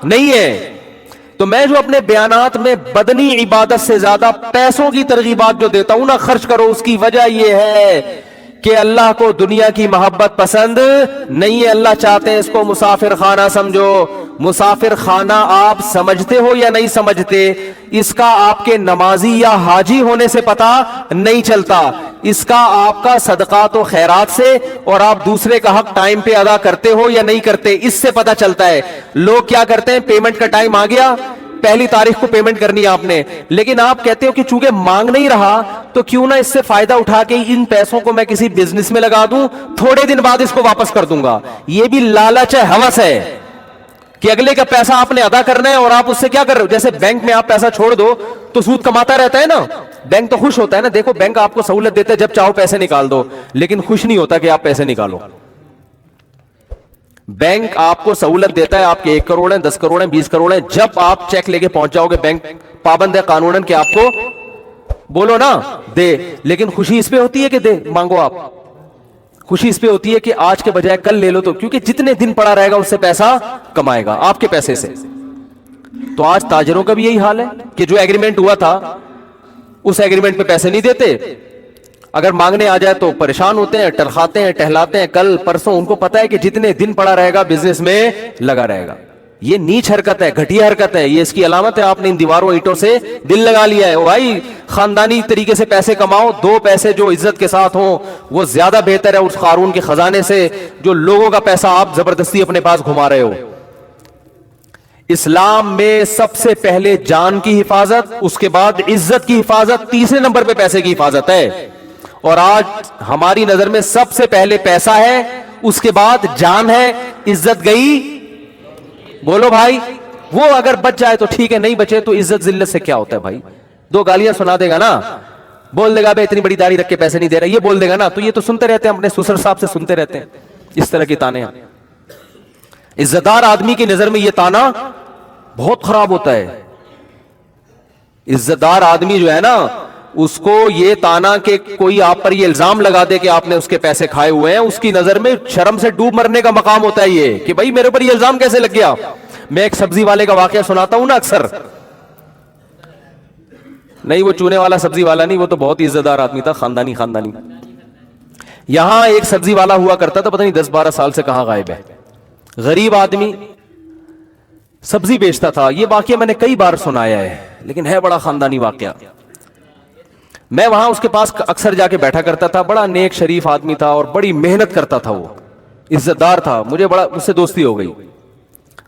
نہیں ہے. تو میں جو اپنے بیانات میں بدنی عبادت سے زیادہ پیسوں کی ترغیبات جو دیتا ہوں نا, خرچ کرو, اس کی وجہ یہ ہے کہ اللہ کو دنیا کی محبت پسند نہیں ہے. اللہ چاہتے ہیں اس کو مسافر خانہ سمجھو. مسافر خانہ آپ سمجھتے ہو یا نہیں سمجھتے, اس کا آپ کے نمازی یا حاجی ہونے سے پتا نہیں چلتا. اس کا آپ کا صدقات و خیرات سے اور آپ دوسرے کا حق ٹائم پہ ادا کرتے ہو یا نہیں کرتے, اس سے پتا چلتا ہے. لوگ کیا کرتے ہیں, پیمنٹ کا ٹائم آ گیا, 1 تاریخ کو پیمنٹ کرنی ہے آپ نے, لیکن آپ کہتے ہو کہ چونکہ مانگ نہیں رہا تو کیوں نہ اس سے فائدہ اٹھا کے ان پیسوں کو میں کسی بزنس میں لگا دوں, تھوڑے دن بعد اس کو واپس کر دوں گا. یہ بھی لالچ ہے, ہوس ہے کہ اگلے کا پیسہ آپ نے ادا کرنا ہے اور آپ اس سے کیا کر رہے ہو. جیسے بینک میں آپ پیسہ چھوڑ دو تو سود کماتا رہتا ہے نا, بینک تو خوش ہوتا ہے نا. دیکھو بینک آپ کو سہولت دیتا ہے جب چاہو پیسے نکال دو, لیکن خوش نہیں ہوتا کہ آپ پیسے نکالو. بینک آپ کو سہولت دیتا ہے, آپ کے 1 کروڑ ہیں, 10 کروڑ ہیں, 20 کروڑ ہیں, جب آپ چیک لے کے پہنچ جاؤ گے بینک پابند ہے قانوناً کہ آپ کو بولو نا دے, لیکن خوشی اس پہ ہوتی ہے کہ دے مانگو آپ, خوشی اس پہ ہوتی ہے کہ آج کے بجائے کل لے لو, تو کیونکہ جتنے دن پڑا رہے گا اس سے پیسہ کمائے گا آپ کے پیسے سے. تو آج تاجروں کا بھی یہی حال ہے کہ جو ایگریمنٹ ہوا تھا اس ایگریمنٹ پہ پیسے نہیں دیتے, اگر مانگنے آ جائے تو پریشان ہوتے ہیں, ٹرخاتے ہیں, ٹہلاتے ہیں, کل پرسوں ان کو پتا ہے کہ جتنے دن پڑا رہے گا بزنس میں لگا رہے گا. یہ نیچ حرکت ہے, گھٹیا حرکت ہے, یہ اس کی علامت ہے. آپ نے ان دیواروں اینٹوں سے دل لگا لیا ہے. بھائی خاندانی طریقے سے پیسے کماؤ, 2 پیسے جو عزت کے ساتھ ہوں وہ زیادہ بہتر ہے اس قارون کے خزانے سے جو لوگوں کا پیسہ آپ زبردستی اپنے پاس گھما رہے ہو. اسلام میں سب سے پہلے جان کی حفاظت, اس کے بعد عزت کی حفاظت, تیسرے نمبر پہ پیسے کی حفاظت ہے. اور آج ہماری نظر میں سب سے پہلے پیسہ ہے, اس کے بعد جان ہے, عزت گئی. بولو بھائی, وہ اگر بچ جائے تو ٹھیک ہے, نہیں بچے تو عزت ذلت سے کیا ہوتا ہے بھائی. 2 گالیاں سنا دے گا نا, بول دے گا بھائی اتنی بڑی داڑھی رکھ کے پیسے نہیں دے رہا, یہ بول دے گا نا, تو یہ تو سنتے رہتے ہیں, اپنے سسر صاحب سے سنتے رہتے ہیں اس طرح کی تانے. عزت دار آدمی کی نظر میں یہ تانا بہت خراب ہوتا ہے. عزت دار آدمی جو ہے نا اس کو یہ تانا کہ کوئی آپ پر یہ الزام لگا دے کہ آپ نے اس کے پیسے کھائے ہوئے ہیں، اس کی نظر میں شرم سے ڈوب مرنے کا مقام ہوتا ہے یہ کہ بھائی میرے پر یہ الزام کیسے لگ گیا. میں ایک سبزی والے کا واقعہ سناتا ہوں نا اکثر. نہیں وہ چونے والا سبزی والا نہیں، وہ تو بہت ہی عزت دار آدمی تھا، خاندانی. یہاں ایک سبزی والا ہوا کرتا تھا، پتہ نہیں 10-12 سال سے کہاں غائب ہے. غریب آدمی سبزی بیچتا تھا. یہ واقعہ میں نے کئی بار سنایا ہے لیکن ہے بڑا خاندانی واقعہ. میں وہاں اس کے پاس اکثر جا کے بیٹھا کرتا تھا. بڑا نیک شریف آدمی تھا اور بڑی محنت کرتا تھا، وہ عزت دار تھا. مجھے بڑا اس سے دوستی ہو گئی.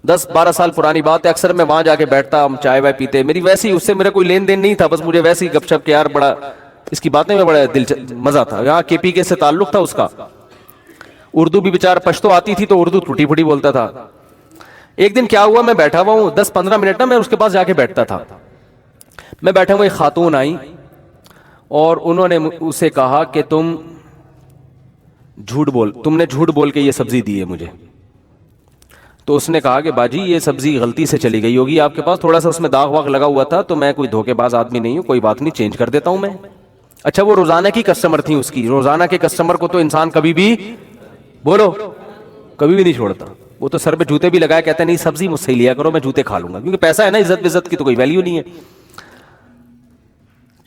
10-12 سال پرانی بات ہے. اکثر میں وہاں جا کے بیٹھتا، ہم چائے وائے پیتے. میری ویسی اس سے میرا کوئی لین دین نہیں تھا، بس مجھے ویسی گپ شپ کے یار بڑا اس کی باتیں میں بڑا مزہ تھا. یہاں KPK سے تعلق تھا اس کا. اردو بھی بیچارہ پشتو آتی تھی تو اردو ٹوٹی پھوٹی بولتا تھا. ایک دن کیا ہوا، میں بیٹھا ہوا ہوں 10-15 منٹ نا، میں اس کے پاس جا کے بیٹھتا تھا. میں بیٹھا ہوا، ایک خاتون آئی اور انہوں نے اسے کہا کہ تم نے جھوٹ بول کے یہ سبزی دی ہے مجھے. تو اس نے کہا کہ باجی یہ سبزی غلطی سے چلی گئی ہوگی آپ کے پاس، تھوڑا سا اس میں داغ واغ لگا ہوا تھا، تو میں کوئی دھوکے باز آدمی نہیں ہوں، کوئی بات نہیں، چینج کر دیتا ہوں میں. اچھا وہ روزانہ کی کسٹمر تھی اس کی. روزانہ کے کسٹمر کو تو انسان کبھی بھی کبھی بھی نہیں چھوڑتا. وہ تو سر پہ جوتے بھی لگائے، کہتا ہے نہیں سبزی مجھ سے ہی لیا کرو، میں جوتے کھا لوں گا، کیونکہ پیسہ ہے نا، عزت کی تو کوئی ویلیو نہیں ہے.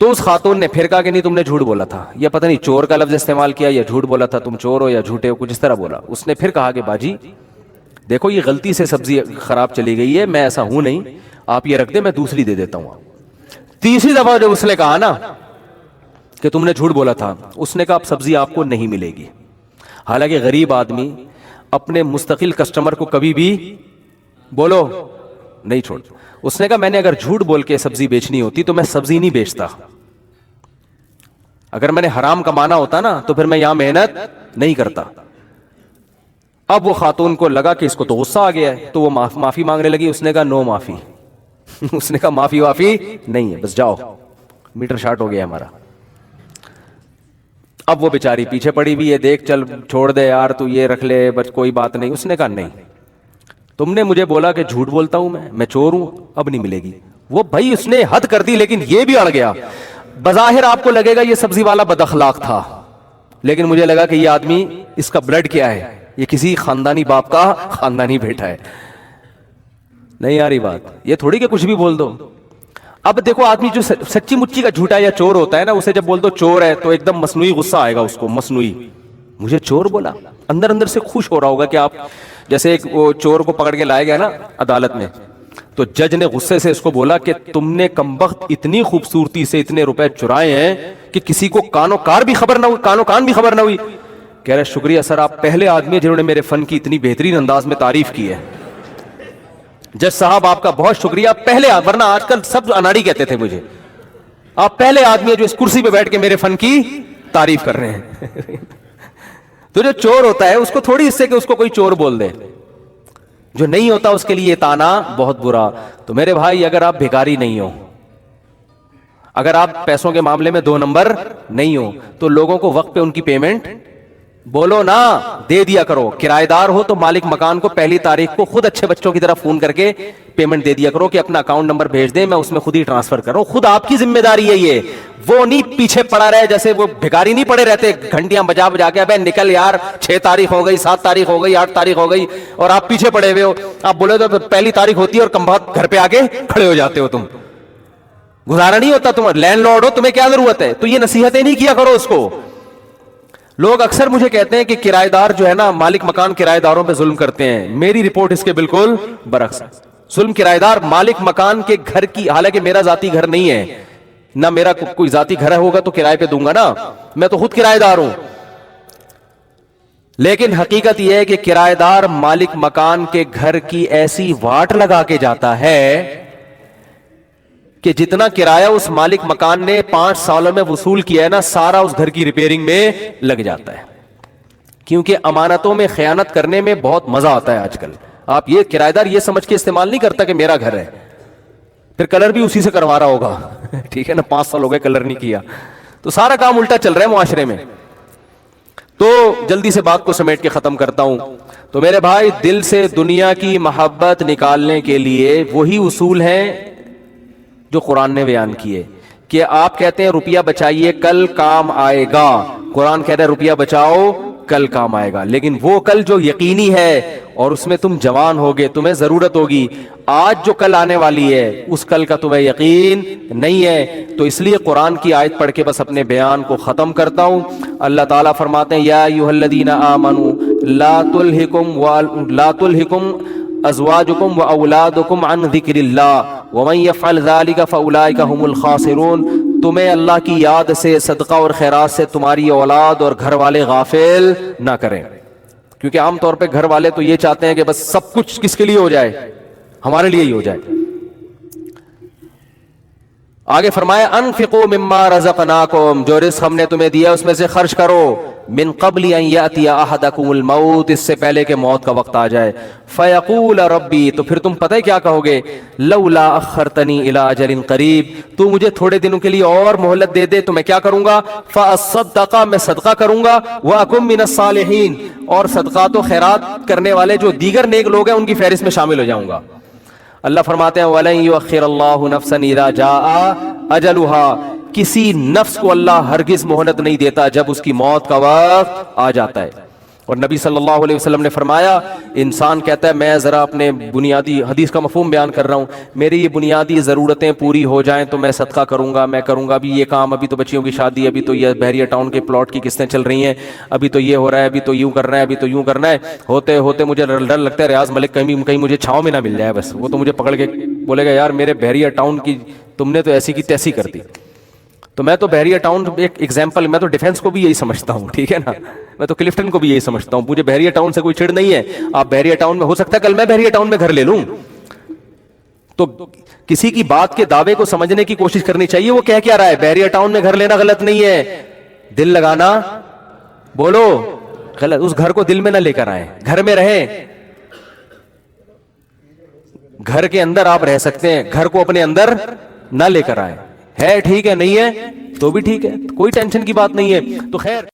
تو اس خاتون نے پھر کہا کہ نہیں تم نے جھوٹ بولا تھا، یا پتہ نہیں چور کا لفظ استعمال کیا یا جھوٹ بولا تھا، تم چور ہو یا جھوٹے ہو، کچھ اس طرح بولا. اس نے پھر کہا کہ باجی دیکھو یہ غلطی سے سبزی خراب چلی گئی ہے، میں ایسا ہوں نہیں، آپ یہ رکھ دیں میں دوسری دے دیتا ہوں. تیسری دفعہ جب اس نے کہا نا کہ تم نے جھوٹ بولا تھا، اس نے کہا اب سبزی آپ کو نہیں ملے گی. حالانکہ غریب آدمی اپنے مستقل کسٹمر کو کبھی بھی نہیں چھوڑ. اس نے کہا میں نے اگر جھوٹ بول کے سبزی بیچنی ہوتی تو میں سبزی نہیں بیچتا. اگر میں نے حرام کمانا ہوتا نا تو پھر میں یہاں محنت نہیں کرتا. اب وہ خاتون کو لگا کہ اس کو تو غصہ آ گیا ہے، تو وہ معافی مانگنے لگی. اس نے کہا نو معافی. اس نے کہا معافی نہیں ہے، بس جاؤ، میٹر شارٹ ہو گیا ہمارا. اب وہ بیچاری پیچھے پڑی ہوئی ہے، دیکھ چل چھوڑ دے یار تو یہ رکھ لے بس کوئی بات نہیں. اس نے کہا نہیں، تم نے مجھے بولا کہ جھوٹ بولتا ہوں میں چور ہوں، اب نہیں ملے گی. وہ بھائی اس نے حد کر دی، لیکن یہ بھی اڑ گیا. بظاہر آپ کو لگے گا یہ سبزی والا بد اخلاق تھا، لیکن مجھے لگا کہ یہ آدمی اس کا بلڈ کیا ہے، یہ کسی خاندانی باپ کا خاندانی بیٹا ہے. نہیں آ رہی بات؟ یہ تھوڑی کہ کچھ بھی بول دو. اب دیکھو آدمی جو سچی مچی کا جھوٹا یا چور ہوتا ہے نا، اسے جب بول دو چور ہے تو ایک دم مصنوعی غصہ آئے گا اس کو. مصنوعی مجھے چور بولا، اندر سے خوش ہو رہا ہوگا کہ آپ جیسے ایک وہ چور کو پکڑ کے لائے گیا نا عدالت میں، تو جج نے غصے سے اس کو بولا کہ تم نے کمبخت اتنی خوبصورتی سے اتنے روپے چرائے ہیں کہ کسی کو کان و کان بھی خبر نہ ہوئی. کہہ رہے شکریہ سر، آپ پہلے آدمی جنہوں نے میرے فن کی اتنی بہترین انداز میں تعریف کی ہے. جج صاحب آپ کا بہت شکریہ، پہلے، ورنہ آج کل سب اناڑی کہتے تھے مجھے، آپ پہلے آدمی جو اس کرسی پہ بیٹھ کے میرے فن کی تعریف کر رہے ہیں. تو جو چور ہوتا ہے اس کو تھوڑی اس سے کہ اس کو کوئی چور بول دے، جو نہیں ہوتا اس کے لیے یہ تانا بہت برا. تو میرے بھائی اگر آپ بھکاری نہیں ہو، اگر آپ پیسوں کے معاملے میں 2 نمبر نہیں ہو، تو لوگوں کو وقت پہ ان کی پیمنٹ نا دے دیا کرو. کرایہ دار ہو تو مالک مکان کو پہلی تاریخ کو خود اچھے بچوں کی طرح فون کر کے پیمنٹ دے دیا کرو کہ اپنا اکاؤنٹ نمبر بھیج دیں، میں اس میں خود ہی ٹرانسفر کروں. خود آپ کی ذمہ داری ہے یہ. وہ نہیں پیچھے پڑا رہے جیسے وہ بھکاری نہیں پڑے رہتے گھنٹیاں بجا کے، ابے نکل یار 6 تاریخ ہو گئی، 7 تاریخ ہو گئی، 8 تاریخ ہو گئی، اور آپ پیچھے پڑے ہوئے ہو. آپ بولے تو پہلی تاریخ ہوتی ہے اور کمبخت گھر پہ آ کے کھڑے ہو جاتے ہو. تم گزارا نہیں ہوتا، تم لینڈ لارڈ ہو، تمہیں کیا ضرورت ہے؟ تو یہ نصیحتیں نہیں کیا کرو اس کو. لوگ اکثر مجھے کہتے ہیں کہ کرایہ دار جو ہے نا، مالک مکان کرایہ داروں پہ ظلم کرتے ہیں. میری رپورٹ اس کے بالکل برعکس. ظلم کرایہ دار مالک مکان کے گھر کی، حالانکہ میرا ذاتی گھر نہیں ہے، نہ میرا کوئی ذاتی گھر ہوگا تو کرائے پہ دوں گا نا، میں تو خود کرایہ دار ہوں. لیکن حقیقت یہ ہے کہ کرایہ دار مالک مکان کے گھر کی ایسی واٹ لگا کے جاتا ہے کہ جتنا کرایہ اس مالک مکان نے 5 سالوں میں وصول کیا ہے نا، سارا اس گھر کی ریپیئرنگ میں لگ جاتا ہے. کیونکہ امانتوں میں خیانت کرنے میں بہت مزہ آتا ہے آج کل. آپ یہ کرایہ دار یہ سمجھ کے استعمال نہیں کرتا کہ میرا گھر ہے، پھر کلر بھی اسی سے کروا رہا ہوگا. ٹھیک ہے نا، 5 سال ہو گئے کلر نہیں کیا، تو سارا کام الٹا چل رہا ہے معاشرے میں. تو جلدی سے بات کو سمیٹ کے ختم کرتا ہوں. تو میرے بھائی، دل سے دنیا کی محبت نکالنے کے لیے وہی اصول ہیں جو قرآن نے بیان کیے کہ آپ کہتے ہیں روپیہ بچائیے کل کام آئے گا، قرآن کہتا ہے روپیہ بچاؤ کل کام آئے گا، لیکن وہ کل جو یقینی ہے اور اس میں تم جوان ہوگے، تمہیں ضرورت ہوگی، آج جو کل آنے والی ہے اس کل کا تمہیں یقین نہیں ہے۔ تو اس لیے قرآن کی آیت پڑھ کے بس اپنے بیان کو ختم کرتا ہوں۔ اللہ تعالیٰ فرماتے ہیں یا ایھا الذین آمنوا لا تلہکم ازواجکم واولادکم عن ذکر اللہ ومن یفعل ذلک فاولئک هم الخاسرون، تمہیں اللہ کی یاد سے، صدقہ اور خیرات سے تمہاری اولاد اور گھر والے غافل نہ کریں، کیونکہ عام طور پہ گھر والے تو یہ چاہتے ہیں کہ بس سب کچھ کس کے لیے ہو جائے، ہمارے لیے ہی ہو جائے۔ آگے فرمایا انفقوا مما رزقناکم، جو رزق ہم نے تمہیں دیا اس میں سے خرچ کرو، من قبل ان یاتی احدکم الموت، اس سے پہلے کہ موت کا وقت آ جائے، فیقول ربی، تو پھر تم پتہ ہے کیا کہو گے، لولا اخرتنی الی اجل قریب، تو مجھے تھوڑے دنوں کے لیے اور مہلت دے دے تو میں کیا کروں گا، فاصدق، میں صدقہ کروں گا، واکن من الصالحین، اور صدقات و خیرات کرنے والے جو دیگر نیک لوگ ہیں ان کی فہرست میں شامل ہو جاؤں گا۔ اللہ فرماتے ہیں وَلَن يُؤَخِّرَ اللَّهُ نَفْسًا إِذَا جَاءَ أَجَلُهَا، کسی نفس کو اللہ ہرگز مہلت نہیں دیتا جب اس کی موت کا وقت آ جاتا ہے۔ اور نبی صلی اللہ علیہ وسلم نے فرمایا، انسان کہتا ہے میں ذرا اپنے بنیادی حدیث کا مفہوم بیان کر رہا ہوں، میری یہ بنیادی ضرورتیں پوری ہو جائیں تو میں صدقہ کروں گا، میں کروں گا، ابھی یہ کام، ابھی تو بچیوں کی شادی، ابھی تو یہ بحریہ ٹاؤن کے پلاٹ کی قسطیں چل رہی ہیں، ابھی تو یہ ہو رہا ہے، ابھی تو یوں کرنا ہے، ابھی تو یوں کرنا ہے، ہوتے ہوتے مجھے ڈر لگتا ہے ریاض ملک کہیں مجھے چھاؤں میں نہ مل جائے، بس وہ تو مجھے پکڑ کے بولے گا یار میرے بحریہ ٹاؤن کی تم نے تو ایسی کی تیسی کر دی۔ تو میں تو بحریہ ٹاؤن ایک ایگزامپل، میں تو ڈیفنس کو بھی یہی سمجھتا ہوں، ٹھیک ہے نا، میں تو کلفٹن کو بھی یہی سمجھتا ہوں، مجھے بحریہ ٹاؤن سے کوئی چڑ نہیں ہے، آپ بحریہ ٹاؤن میں، ہو سکتا ہے کل میں بحریہ ٹاؤن میں گھر لے لوں۔ تو کسی کی بات کے دعوے کو سمجھنے کی کوشش کرنی چاہیے، وہ کہہ کیا رہا ہے، بحریہ ٹاؤن میں گھر لینا غلط نہیں ہے، دل لگانا بولو غلط، اس گھر کو دل میں نہ لے کر آئیں، گھر میں رہیں، گھر کے اندر آپ رہ سکتے ہیں، گھر کو اپنے اندر نہ لے کر آئیں، ہے ٹھیک ہے، نہیں ہے تو بھی ٹھیک ہے، کوئی ٹینشن کی بات نہیں ہے۔ تو خیر